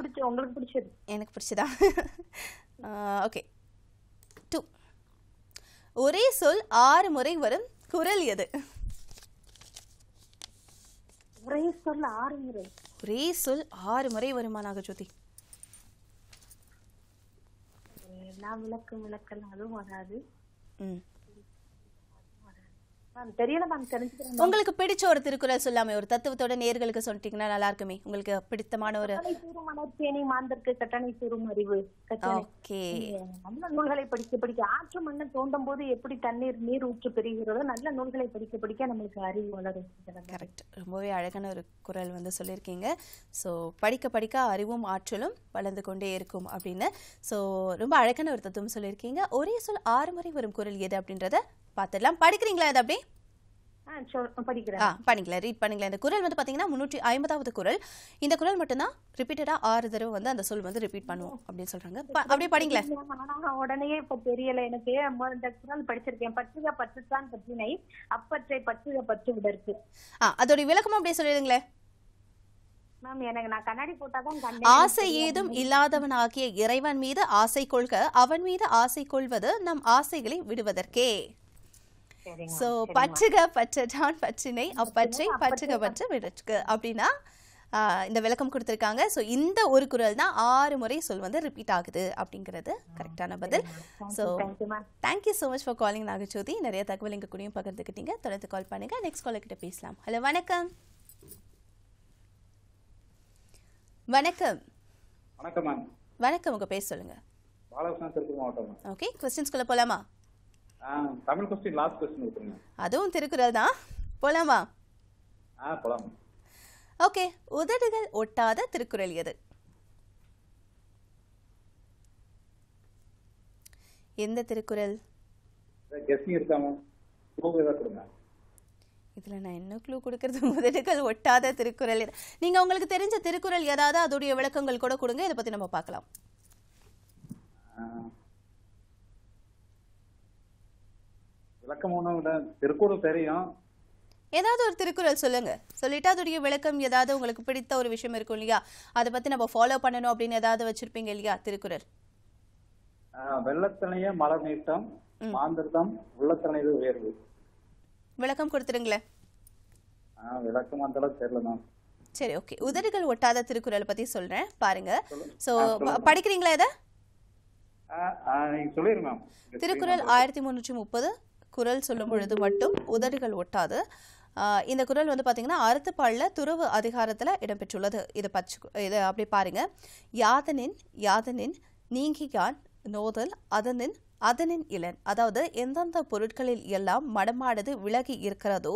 பிடிச்சது. எனக்கு பிடிச்சதா? ஓகே, 2. ஒரே சொல் 6 முறை வரும் குறள் எது? ஒரே சொல் 6 முறை. ஒரே சொல் 6 முறை வருமா நாகஜோதி? நான் விளக்கலாம் அதுவும் வராது. தெரியல மேம், தெரிஞ்சுக்கிறேன். உங்களுக்கு பிடிச்ச ஒரு திருக்குறள் சொல்லாமே, ஒரு தத்துவத்தோட நேர்களுக்கு சொல்லிட்டீங்கன்னா நல்லா இருக்குமே. உங்களுக்கு பிடித்தமான ஒரு மாந்தற்கு கட்டணை சூரும் அறிவு. ஓகே, நல்ல நூல்களை படிக்க ஆற்று மண்ணை தோண்டும் போது எப்படி நீர் ஊற்று பெறுகிறதோ நல்ல நூல்களை படிக்க நம்மளுக்கு அறிவு வளரும். கரெக்ட், ரொம்பவே அழகான ஒரு குறள் வந்து சொல்லியிருக்கீங்க. ஸோ படிக்க அறிவும் ஆற்றலும் வளர்ந்து கொண்டே இருக்கும் அப்படின்னு. ஸோ ரொம்ப அழகான ஒரு தத்துவம் சொல்லியிருக்கீங்க. ஒரே சொல் 6 முறை வரும் குறள் எது அப்படின்றத பார்த்துடலாம். படிக்கிறீங்களா இது? அப்படியே பண்ணிக்கலாம், ரீட் பண்ணிக்கலாம். இந்த குறள் வந்து பாத்தீங்கன்னா 350வது குறள். இந்த குறள் மட்டும்தான் ரிப்பீட்டடா 6 தடவை வந்து அந்த சொல் வந்து ரிப்பீட் பண்ணுவோம் அப்படின்னு சொல்றாங்க. அப்படியே படிங்களேன். உடனே இப்ப தெரியல எனக்கு. இந்த குறள் படிச்சிருக்கேன். பற்றுக பற்றுத்தான் பற்றினை அப்பற்றை பற்றுக பற்று விடற்கு. அதோட விளக்கமும் அப்படியே சொல்லிடுங்களேன் மேம். எனக்கு நான் கண்ணாடி போட்டாதான் ஆசை ஏதும் இல்லாதவனாகிய இறைவன் மீது ஆசை கொள்க, அவன் மீது ஆசை கொள்வது நம் ஆசைகளை விடுவதற்கே. சோ பற்றுக பற்றற்றான் பற்றினை அப்பற்றை பற்றுக பற்று விடற்கு அப்படின்னா இந்த விளக்கம் கொடுத்திருக்காங்க. சோ இந்த ஒரு குறள் தான் 6 முறை சொல் வந்து ரிப்பீட் ஆகுது அப்படிங்கிறது கரெக்டான பதில். So thank you so much for calling Nagajothi. நிறைய தகவல் எங்க கூடயும் பகிர்ந்துக்கிட்டீங்க. தொடர்ந்து கால் பண்ணுங்க. நெக்ஸ்ட் கால் கிட்ட பேசலாம். ஹலோ வணக்கம். வணக்கம். வணக்கம் மேம். வணக்கம், உங்க பேர் சொல்லுங்க. பாலகிருஷ்ணன், திருப்பூர் மாவட்டம். ஓகே, क्वेश्चंसக்குள்ள போலாமா? தமிழ் क्वेश्चन லாஸ்ட் क्वेश्चन இருக்குங்க. அதுவும் திருக்குறள் தான், போலாமா? போலாம். ஓகே, உதடுகள் ஒட்டாத திருக்குறள் எது? எந்த திருக்குறள்? கெஸ்டிங் இருக்காம க்ளூ ஏதாவது கொடுங்க. இதுல நான் என்ன க்ளூ கொடுக்கறது? உதடுகள் ஒட்டாத திருக்குறள் எது? நீங்க உங்களுக்கு தெரிஞ்ச திருக்குறள் ஏதாவது அதோடைய விளக்கங்கள் கூட கொடுங்க, இதை பத்தி நம்ம பார்க்கலாம். விளக்கம் ஒன்றும் இல்லை, திருக்குறள் தெரியும். ஏதாவது ஒரு திருக்குறள் சொல்லுங்க. சொல்லிட்டு அதோடைய விளக்கம் ஏதாவது உங்களுக்கு பிடித்த ஒரு விஷயம் இருக்கும் இல்லையா, அதை பத்தி நம்ம ஃபாலோ பண்ணணும் அப்படின்னு ஏதாவது வச்சிருப்பீங்க இல்லையா திருக்குறள்? வெள்ளத்தனைய மலர் நீட்டம் மாந்திரதம் உள்ளத்தனைய உயர்வு. விளக்கம் கொடுத்துருங்களேன். விளக்கம் அந்த அளவுக்கு தெரியல மேம். சரி, ஓகே. உதடுகள் ஒட்டாத திருக்குறள் பத்தி சொல்றேன் பாருங்க. சோ படிக்கிறீங்களா இத? நீங்க சொல்லிருங்க மேம். திருக்குறள் 1330 குறள் சொல்லும் பொழுது மட்டும் உதடுகள் ஒட்டாது. இந்த குறள் வந்து பாத்தீங்கன்னா அறத்துப்பால்ல துறவு அதிகாரத்துல இடம்பெற்றுள்ளது. இதை அப்படி பாருங்க. யாதனின் நீங்கியான் நோதல் அதனின் இளன். அதாவது எந்தெந்த பொருட்களில் எல்லாம் மடமானது விலகி இருக்கிறதோ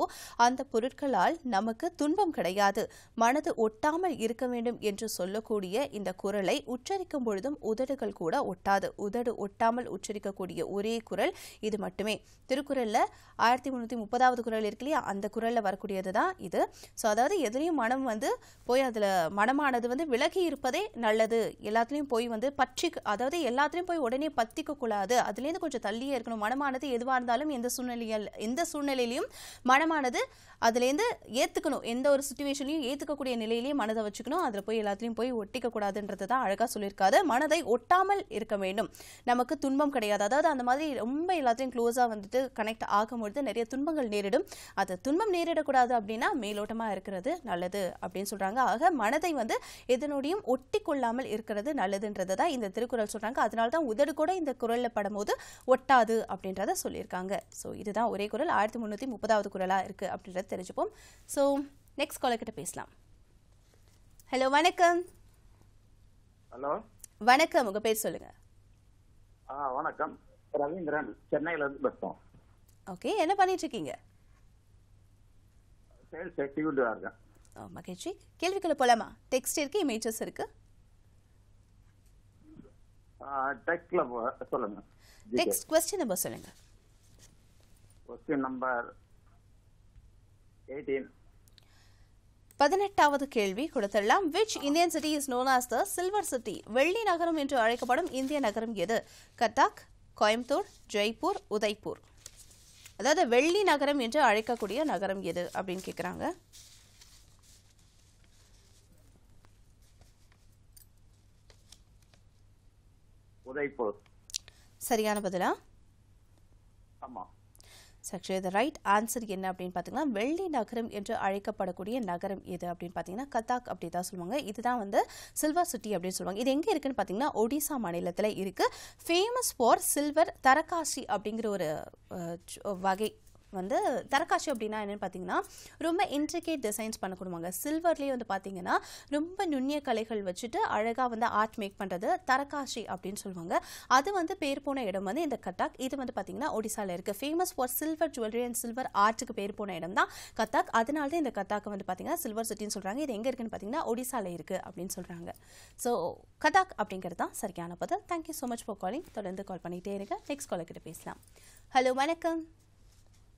அந்த பொருட்களால் நமக்கு துன்பம் கிடையாது, மனது ஒட்டாமல் இருக்க வேண்டும் என்று சொல்லக்கூடிய இந்த குறளை உச்சரிக்கும் பொழுதும் உதடுகள் கூட ஒட்டாது. உதடு ஒட்டாமல் உச்சரிக்கக்கூடிய ஒரே குறள் இது மட்டுமே. திருக்குறள்ல 1330வது குறள் இருக்கு இல்லையா, அந்த குறள்ல வரக்கூடியது தான் இது. ஸோ அதாவது எதுலையும் மனம் வந்து போய் அதுல மனமானது வந்து விலகி இருப்பதே நல்லது. எல்லாத்துலயும் போய் வந்து அதாவது எல்லாத்துலயும் போய் உடனே பத்திக்க கூடாது, அதுலேருந்து கொஞ்சம் தள்ளியே இருக்கணும். மனமானது எதுவாக இருந்தாலும் எந்த சூழ்நிலையிலையும் மனமானது அதுலேருந்து ஏற்றுக்கணும். எந்த ஒரு சுச்சுவேஷனையும் ஏற்றுக்கக்கூடிய நிலையிலேயே மனதை வச்சுக்கணும். அதில் போய் எல்லாத்துலேயும் போய் ஒட்டிக்க கூடாதுன்றது தான் அழகாக சொல்லியிருக்காரு. மனதை ஒட்டாமல் இருக்க வேண்டும். நமக்கு துன்பம் கிடையாது. அதாவது அந்த மாதிரி ரொம்ப எல்லாத்தையும் க்ளோஸாக வந்துட்டு கனெக்ட் ஆகும்பொழுது நிறைய துன்பங்கள் நேரிடும். அது துன்பம் நேரிடக்கூடாது அப்படின்னா மேலோட்டமாக இருக்கிறது நல்லது அப்படின்னு சொல்கிறாங்க. ஆக மனதை வந்து எதனோடையும் ஒட்டி கொள்ளாமல் இருக்கிறது நல்லதுன்றது தான் இந்த திருக்குறள் சொல்கிறாங்க. அதனால தான் உதடு கூட இந்த குறளில் படும்போது ஒட்டாது அப்படின்றத சொல்லியிருக்காங்க. ஸோ இதுதான் ஒரே குறள் 1330வது குறளாக இருக்குது அப்படின்றத தெரிஞ்சுப்போம். ஸோ நெக்ஸ்ட் காலர் கிட்ட பேசலாம். ஹலோ, வணக்கம். ஹலோ, வணக்கம். உங்க பேர் சொல்லுங்க. வணக்கம். ரவீந்திரன், சென்னையில இருந்து பேசுறோம். ஓகே, என்ன பண்ணிட்டு இருக்கீங்க? சேல்ஸ் எக்ஸிக்யூட்டிவா இருக்கேன். மகிழ்ச்சி. கேள்விக்குள்ள போலாமா? டெக்ஸ்ட் இருக்கு, இமேஜஸ் இருக்கு. டெக்ஸ்ட்ல சொல்லுங்க. டெக்ஸ்ட் क्वेश्चन நம்பர் சொல்லுங்க. Question number 18. 18வது கேள்வி கொடுத்துடலாம். which Indian city is known as the silver city? வெள்ளி நகரம் என்று அழைக்கப்படும் இந்திய நகரம் எது? கட்டாக், கோயம்புத்தூர், ஜெய்ப்பூர், உதய்பூர். அதாவது வெள்ளி நகரம் என்று அழைக்கக்கூடிய நகரம் எது அப்படின்னு கேக்குறாங்க. உதய்பூர். சரியான பதிலா? ஆமா. சரி, the ரைட் ஆன்சர் என்ன அப்படின்னு பார்த்தீங்கன்னா வெள்ளி நகரம் என்று அழைக்கப்படக்கூடிய நகரம் எது அப்படின்னு பார்த்தீங்கன்னா கத்தாக் அப்படி தான் சொல்லுவாங்க. இதுதான் வந்து சில்வர் சிட்டி அப்படின்னு சொல்லுவாங்க. இது எங்கே இருக்குன்னு பார்த்தீங்கன்னா ஒடிசா மாநிலத்தில் இருக்கு. ஃபேமஸ் ஃபார் சில்வர் தரகாசி அப்படிங்கிற ஒரு வகை வந்து தரகாசி அப்படின்னா என்னென்னு பார்த்தீங்கன்னா ரொம்ப இன்ட்ரிகேட் டிசைன்ஸ் பண்ணக்கூடுவாங்க. சில்வர்லேயே வந்து பார்த்தீங்கன்னா ரொம்ப நுண்ணிய கலைகள் வச்சுட்டு அழகாக வந்து ஆர்ட் மேக் பண்ணுறது தரகாசி அப்படின்னு சொல்லுவாங்க. அது வந்து பேர் போன இடம் வந்து இந்த கத்தாக். இது வந்து பார்த்தீங்கன்னா ஒடிசாவில் இருக்குது. Famous for silver jewellery and silver ஆர்ட்டுக்கு பேர் போன இடம் தான் கத்தாக். அதனால தான் இந்த கத்தாக்கு வந்து பார்த்தீங்கன்னா சில்வர் சிட்டின்னு சொல்கிறாங்க. இது எங்கே இருக்குன்னு பார்த்தீங்கன்னா ஒடிசாவில் இருக்குது அப்படின்னு சொல்கிறாங்க. ஸோ கத்தாக் அப்படிங்கிறது தான் சரியான பதில். Thank you so much for calling. தொடர்ந்து கால் பண்ணிகிட்டே இருங்க. நெக்ஸ்ட் காலர் கிட்ட பேசலாம். ஹலோ, வணக்கம்.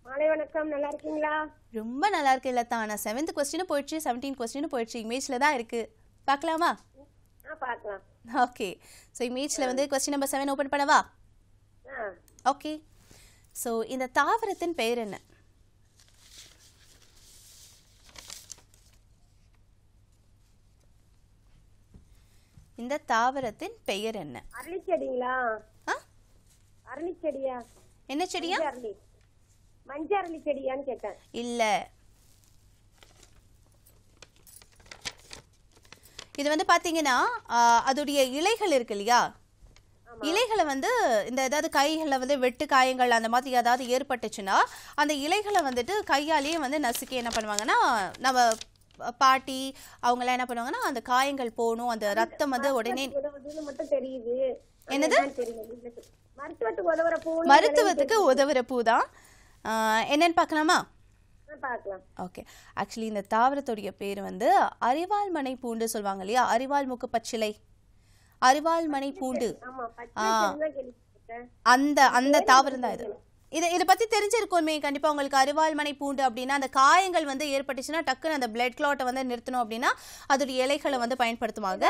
மாலை வணக்கம். நல்லா இருக்கீங்களா? ரொம்ப நல்லா இருக்கு. இல்லத்தா, நான் 7th கொஸ்டினும் போயிடுச்சு, 17th கொஸ்டினும் போயிடுச்சு. இமேஜ்ல தான் இருக்கு. பார்க்கலாமா? பார்க்கலாம். ஓகே. ஸோ இமேஜ்ல வந்து கொஸ்டின் நம்பர் 7 ஓபன் பண்ணவா? ஓகே. ஸோ இந்த தாவரத்தின் பெயர் என்ன? இந்த தாவரத்தின் பெயர் என்ன? அரளிச்செடிங்களா? அரளிச்செடியா? என்ன செடியா? மஞ்சள் அரளி செடியான்னு கேட்டேன். இல்ல, இது வந்து பாத்தீங்கன்னா அதோடைய இலைகள் இருக்கு இல்லையா, இலைகளை வந்து இந்த ஏதாவது கைகளை வந்து வெட்டு காயங்கள் அந்த மாதிரி ஏதாவது ஏற்பட்டுச்சுன்னா அந்த இலைகளை வந்துட்டு கையாலேயே வந்து நசுக்கி என்ன பண்ணுவாங்கன்னா நம்ம பாட்டி அவங்களாம் என்ன பண்ணுவாங்கன்னா அந்த காயங்கள் போகணும், அந்த ரத்தம் வந்து உடனே மட்டும் தெரியுது. என்னது? மருத்துவத்துக்கு உதவுற பூ தான். என்னன்னு பார்க்கலாமா? ஓகே. ஆக்சுவலி இந்த தாவரத்துடைய பேர் வந்து அரிவாள் மனை பூண்டு சொல்லுவாங்க இல்லையா, அரிவாள் முக்கு பச்சிலை, அரிவாள் மனை பூண்டு. அந்த தாவரம் தான் இது. இதை பத்தி தெரிஞ்சிருக்குமே கண்டிப்பா உங்களுக்கு. அரிவாள் மனை பூண்டு அப்படின்னா அந்த காயங்கள் வந்து ஏற்பட்டுச்சுன்னா டக்குன்னு அந்த பிளட் கிளாட்டை வந்து நிறுத்தணும் அப்படின்னா அதோட இலைகளை வந்து பயன்படுத்துவாங்க.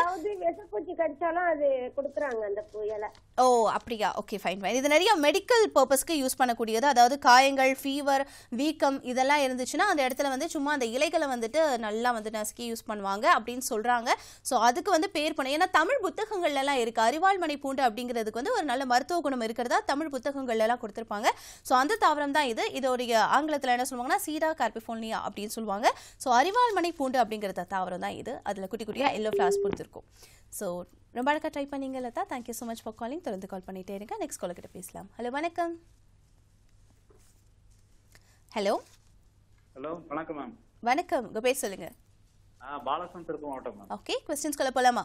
ஓ அப்படியா? Okay, fine. இது நிறைய மெடிக்கல் பர்பஸ்க்கு யூஸ் பண்ணக்கூடியது. அதாவது காயங்கள், ஃபீவர், வீக்கம் இதெல்லாம் இருந்துச்சுன்னா அந்த இடத்துல வந்து சும்மா அந்த இலைகளை வந்துட்டு நல்லா வந்து நசுக்கி யூஸ் பண்ணுவாங்க அப்படின்னு சொல்றாங்க. ஸோ அதுக்கு வந்து பேர் பண்ண, ஏன்னா தமிழ் புத்தகங்கள்ல எல்லாம் இருக்கு. அரிவாள் மனை பூண்டு அப்படிங்கிறதுக்கு வந்து ஒரு நல்ல மருத்துவ குணம் இருக்கிறதா தமிழ் புத்தகங்கள்ல எல்லாம் கொடுத்திருப்பாங்க. ஸோ அந்த தாவரம் தான் இது. இதோடைய ஆங்கிலத்தில் என்ன சொல்லுவாங்கன்னா சீடா கார்பிஃபோல்னியா அப்படின்னு சொல்லுவாங்க. ஸோ அரிவாள் மனை பூண்டு அப்படிங்கிற தாவரம் தான் இது. அதில் குட்டி குட்டியாக எல்லோ ஃப்ளவர்ஸ் கொடுத்துருக்கும். ஸோ ரொம்ப அழகாக ட்ரை பண்ணீங்க Latha. Thank you so much for calling. தொடர்ந்து கால் பண்ணிகிட்டே இருங்க. நெக்ஸ்ட் கால் கிட்ட பேசலாம். ஹலோ, வணக்கம். ஹலோ. ஹலோ, வணக்கம் மேம். வணக்கம். உங்கள் பேர் சொல்லுங்க. பாலசன், திருப்பூர் மாவட்டம் மேம். ஓகே, கொஸ்டின்ஸ்குள்ள போகலாமா?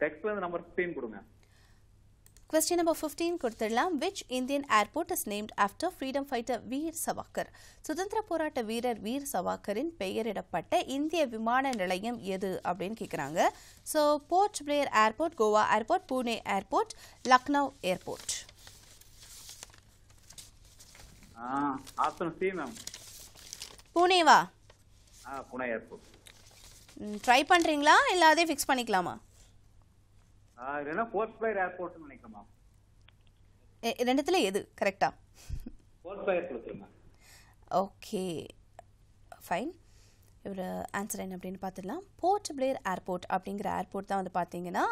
டெக்ஸ்ட்ல இருந்து நம்பர் 15 கொடுங்க. Question number 15 கொடுத்துடலாம். Which Indian airport is named after freedom fighter Veer Savarkar? சுதந்திர போராட்ட வீரர் வீர் சவாக்கரின் பெயரிடப்பட்ட இந்திய விமான நிலையம் எது அப்படின்னு கேட்குறாங்க. So Port Blair airport, Goa airport, Pune airport, Lucknow airport. Option C ma'am. புனேவா? புனே ஏர்போர்ட். ட்ரை பண்ணுறீங்களா இல்லை அதே ஃபிக்ஸ் பண்ணிக்கலாமா? இல்லைன்னா போர்ட் பிளேயர் ஏர்போர்ட் நினைக்கிறேன் மேம். ரெண்டுத்துல எது கரெக்டா? போர்ட் பிளேயர் கொடுத்துருங்க. Okay fine. இவர் ஆன்சர் என்ன அப்படின்னு பார்த்துடலாம். போர்ட் பிளேர் ஏர்போர்ட் அப்படிங்கிற ஏர்போர்ட் தான் வந்து பார்த்தீங்கன்னா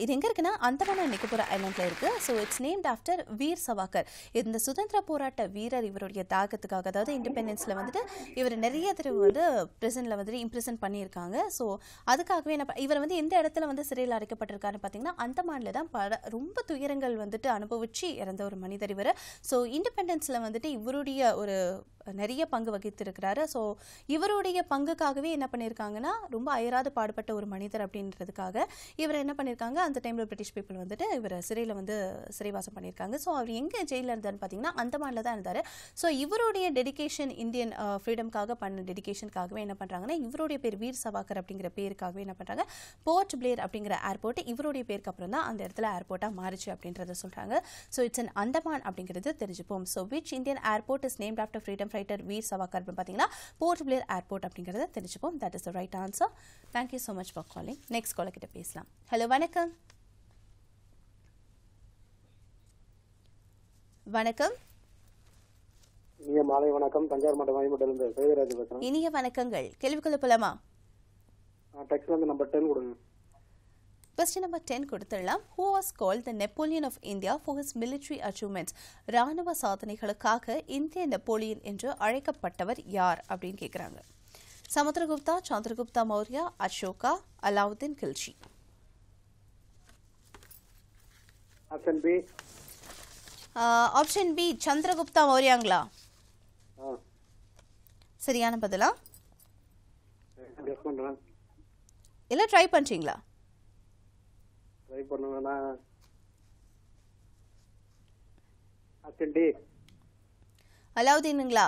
இது எங்கே இருக்குன்னா அந்தமான் அண்ட் நிக்கோபார் ஐலாண்டில் இருக்குது. So it's named after Veer Savarkar. இந்த சுதந்திர போராட்ட வீரர் இவருடைய தியாகத்துக்காக, அதாவது இண்டிபெண்டன்ஸில் வந்துட்டு இவர் நிறைய தடவை வந்து பிரிசனில் வந்துட்டு இம்ப்ரிசன் பண்ணியிருக்காங்க. ஸோ அதுக்காகவே என்ன இவர் வந்து எந்த இடத்துல வந்து சிறையில் அடைக்கப்பட்டிருக்காருன்னு பார்த்தீங்கன்னா அந்தமானில் தான் ரொம்ப துயரங்கள் வந்துட்டு அனுபவிச்சு இறந்த ஒரு மனிதர் இவர். ஸோ இண்டிபெண்டன்ஸில் வந்துட்டு இவருடைய ஒரு நிறைய பங்கு வகித்திருக்கிறாரு. ஸோ இவருடைய பங்குக்காகவே என்ன பண்ணியிருக்காங்கன்னா ரொம்ப அயராது பாடுபட்ட ஒரு மனிதர் அப்படின்றதுக்காக இவர் என்ன பண்ணியிருக்காங்க, அந்த டைமில் பிரிட்டிஷ் பீப்புள் வந்துட்டு இவர் சிறையில் வந்து சிறைவாசம் பண்ணியிருக்காங்க. ஸோ அவர் எங்கே ஜெயிலில் இருந்தார்னு பார்த்தீங்கன்னா அந்தமானில் தான் இருந்தார். ஸோ இவருடைய டெடிகேஷன் இந்தியன் ஃப்ரீடம்காக பண்ண டெடிகேஷனுக்காகவே என்ன பண்ணுறாங்கன்னா இவருடைய பேர் வீர் சவாக்கர் அப்படிங்கிற பேருக்காகவே என்ன பண்ணுறாங்க போர்ட் பிளேர் அப்படிங்கிற ஏர்போர்ட் இவருடைய பேருக்கு அப்புறம் தான் அந்த இடத்துல ஏர்போர்ட்டாக மாறிச்சு அப்படின்றத சொல்கிறாங்க. ஸோ இட்ஸ் அன் அந்தமான் அப்படிங்கிறது தெரிஞ்சுப்போம். So which Indian airport is named after freedom fighter Veer Savarkar அப்படின்னு பார்த்தீங்கன்னா போர்ட் பிளேர் ஏர்போர்ட் அப்படிங்கிறத தெரிஞ்சுப்போம். That is the right answer. Thank you so much for calling. Next caller கிட்ட பேசலாம். ஹலோ வணக்கம். வணக்கம். இனிய மாலை வணக்கம். தஞ்சாவூர் மாவட்டம் மணிமட்டிலிருந்து சேவிராஜ் பேசுறேன். இனிய வணக்கங்கள். கேள்விக்குள்ள போலாமா? டெக்ஸ்ட்ல வந்து நம்பர் 10 கொடுங்க. Question number 10 கொடுத்துடலாம். Who was called the Napoleon of India for his military achievements? ராணுவ சாதனைகளுக்காக இந்திய நெப்போலியன் என்று அழைக்கப்பட்டவர் யார் அப்படின்னு கேட்குறாங்க. Samudragupta, Chandragupta Maurya, Ashoka, Alauddin Khilji. Option B. Option B Chandragupta மௌர்யாங்களா? சரியான பதிலா? இல்ல ட்ரை பண்றீங்களா? ட்ரை பண்ணுவேனா? Option D. அலாவுதீனுங்களா?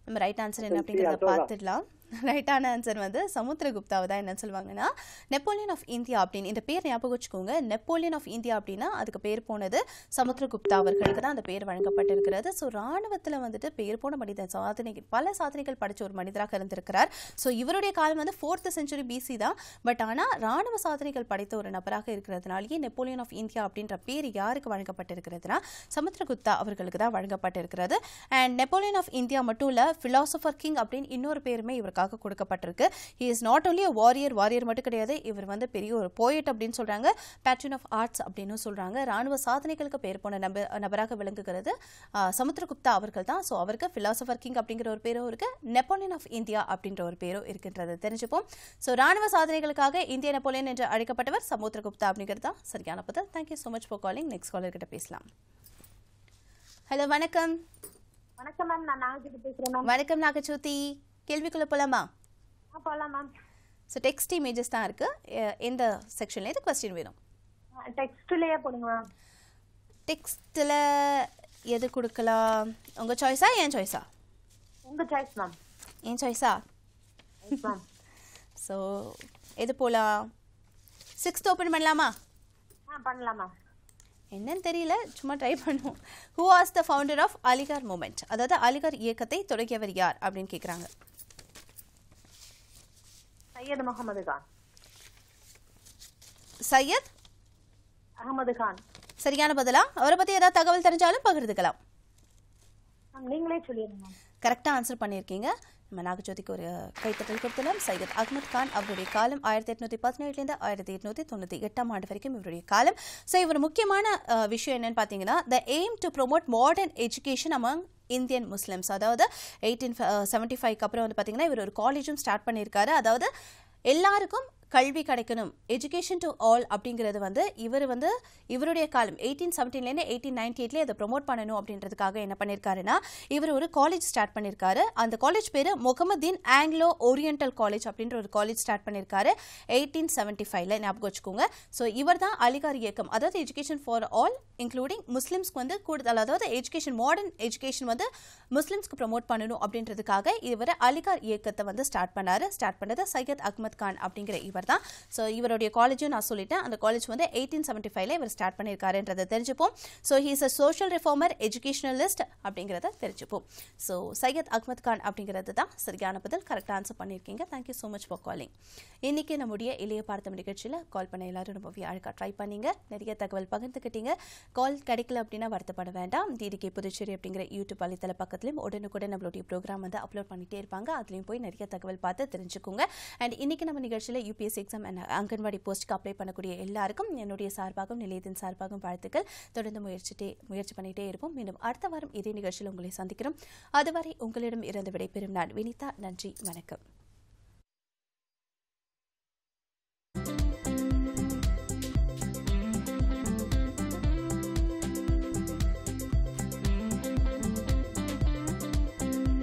நம்ம ரைட் ஆன்சர் என்ன அப்படிங்கிறத பார்த்துடலாம். ரைட்டான ஆன்சர் வந்து சமுத்திரகுப்தாவை தான் என்ன சொல்லுவாங்கன்னா நெப்போலியன் ஆஃப் இந்தியா அப்படின்னு இந்த பேர் ஞாபகம் வச்சுக்கோங்க. நெப்போலியன் ஆஃப் இந்தியா அப்படின்னா அதுக்கு பேர் போனது சமுத்திரகுப்தா அவர்களுக்கு தான் அந்த பேர் வழங்கப்பட்டிருக்கிறது. ஸோ ராணுவத்தில் வந்துட்டு பேர் போன மனிதர், பல சாதனைகள் படித்த ஒரு மனிதராக இருந்திருக்கிறார். ஸோ இவருடைய காலம் வந்து 4th century BC தான். பட் ஆனால் ராணுவ சாதனைகள் படைத்த ஒரு நபராக இருக்கிறதுனாலேயே நெப்போலியன் ஆஃப் இந்தியா அப்படின்ற பேர் யாருக்கு வழங்கப்பட்டிருக்கிறதுனா சமுத்திரகுப்தா அவர்களுக்கு தான் வழங்கப்பட்டிருக்கிறது. அண்ட் நெப்போலியன் ஆஃப் இந்தியா மட்டும் இல்லை, ஃபிலாசபர் கிங் அப்படின்னு இன்னொரு பேருமே இவருக்கு கொடுக்கப்பட்டிருக்கு. He is not only a warrior மட்டும் கிடையாது, இவர் வந்து பெரிய ஒரு poet அப்படின்னு சொல்றாங்க, patron of arts அப்படின்னு சொல்றாங்க. ராணுவ சாதனைகளுக்கு பேர் போன நபராக விளங்குகிறது சமுத்திரகுப்தா அவர்கள் தான். ஸோ அவருக்கு பிலாசபர் கிங் அப்படிங்கிற ஒரு பேரும் இருக்கு, நெப்போலியன் ஆஃப் இந்தியா அப்படின்ற ஒரு பேரும் இருக்கின்றது தெரிஞ்சுப்போம். ஸோ ராணுவ சாதனைகளுக்காக இந்திய நெப்போலியன் என்று அழைக்கப்பட்டவர் சமுத்திரகுப்தா அப்படிங்கிறது தான் சரியான பதில். Thank you so much for calling. Next caller கிட்ட பேசலாம். ஹலோ வணக்கம். வணக்கம் மேம், நான் நாகஜோதி பேசுறேன் மேம். வணக்கம் நாகஜோதி. கேள்விக்குள்ள போலாமா? போலாம் மேம். ஸோ டெக்ஸ்ட் இமேஜஸ் தான் இருக்கு. எந்த செக்ஷன்ல இது கொஸ்டின் வேணும்? டெக்ஸ்ட்லயே போடுங்க மேம். டெக்ஸ்ட்ல எது கொடுக்கலாம்? உங்க சாய்ஸா என் சாய்ஸா? உங்க சாய்ஸ் மேம். என் சாய்ஸா? மேம். ஸோ எது போலாம்? 6th ஓப்பன் பண்ணலாமா? பண்ணலாம் மேம். என்னன்னு தெரியல, சும்மா ட்ரை பண்ணுவோம். Who was the founder of Aligarh movement, அதாவது அலிகார் இயக்கத்தை தொடங்கியவர் யார் அப்படின்னு கேட்குறாங்க. சையத் முகமது கான். சையத் அகமது கான் சரியான பதிலா? அவரை பத்தி ஏதாவது தகவல் தெரிஞ்சாலும் பகிர்ந்துக்கலாம். நீங்களே சொல்லிடுங்க. கரெக்டா ஆன்சர் பண்ணியிருக்கீங்க. நம்ம நாகஜோதிக்கு ஒரு கைத்தட்டல் கொடுத்தலாம். சையத் அகமது கான் அவருடைய காலம் 1817 1898 வரைக்கும் இவருடைய காலம். ஸோ இவர் முக்கியமான விஷயம் என்னன்னு பார்த்தீங்கன்னா, the aim to promote modern education among Indian Muslims. அதாவது 1875 அப்புறம் வந்து பார்த்தீங்கன்னா இவர் ஒரு காலேஜும் ஸ்டார்ட் பண்ணியிருக்காரு. அதாவது எல்லாருக்கும் கல்வி கிடைக்கணும், எஜுகேஷன் டு ஆல் அப்படிங்கிறது வந்து இவருடைய காலம் 1817 1898 அதை ப்ரொமோட் பண்ணணும் அப்படின்றதுக்காக என்ன பண்ணியிருக்காருன்னா இவர் ஒரு காலேஜ் ஸ்டார்ட் பண்ணியிருக்காரு. அந்த காலேஜ் பேர் முகமதின் ஆங்கிலோ ஓரியன்டல் காலேஜ் அப்படின்ற ஒரு காலேஜ் ஸ்டார்ட் பண்ணியிருக்காரு 1875 ஞாபகம் வச்சுக்கோங்க. ஸோ இவர் தான் அலிகார் இயக்கம், அதாவது எஜுகேஷன் ஃபார் ஆல் இன்க்ளூடிங் முஸ்லிம்ஸ்க்கு வந்து கூடுதல், அதாவது எஜுகேஷன் மாடர்ன் எஜுகேஷன் வந்து முஸ்லிம்ஸ்க்கு ப்ரொமோட் பண்ணணும் அப்படின்றதுக்காக இவர் அலிகார் இயக்கத்தை வந்து ஸ்டார்ட் பண்ணது சையத் அகமது கான் அப்படிங்கிற இவர் சேர்ந்தவர் தான். ஸோ இவருடைய காலேஜும் நான் சொல்லிட்டேன். அந்த காலேஜ் வந்து 1875 இவர் ஸ்டார்ட் பண்ணியிருக்காருன்றதை தெரிஞ்சுப்போம். So he's a social reformer, educationalist அப்படிங்கிறத தெரிஞ்சுப்போம். ஸோ சையத் அகமது கான் அப்படிங்கிறது தான் சரியான பதில். கரெக்டாக ஆன்சர் பண்ணியிருக்கீங்க. Thank you so much for calling. இன்னைக்கு நம்முடைய இளைய பார்த்தம் நிகழ்ச்சியில் கால் பண்ண எல்லாரும் ரொம்பவே அழகாக ட்ரை பண்ணீங்க. நிறைய தகவல் பகிர்ந்துக்கிட்டீங்க. கால் கிடைக்கல அப்படின்னா வருத்தப்பட வேண்டாம். டிடிகே புதுச்சேரி அப்படிங்கிற யூடியூப் வலைத்தள பக்கத்திலும் உடனுக்குடன் நம்மளுடைய ப்ரோக்ராம் வந்து அப்லோட் பண்ணிட்டே இருப்பாங்க. அதுலேயும் போய் நிறைய தகவல் பார்த்து தெரிஞ்சுக்கோங்க. அண்ட் இன்னைக்கு நம்ம நிகழ்ச்சியில் யூபிஎஸ்சி எக்ஸாம் அண்ட் அங்கன்வாடி போஸ்ட்டுக்கு அப்ளை பண்ணக்கூடிய எல்லாருக்கும் என்னுடைய சார்பாகவும் நிலையத்தின் சார்பாகவும் வாழ்த்துக்கள். தொடர்ந்து முயற்சி பண்ணிட்டே இருப்போம். மீண்டும் அடுத்த வாரம் இதே நிகழ்ச்சியில் உங்களை சந்திக்கிறோம். அதுவரை உங்களிடம் இருந்து விடைபெறும் நான் வினிதா. நன்றி, வணக்கம்.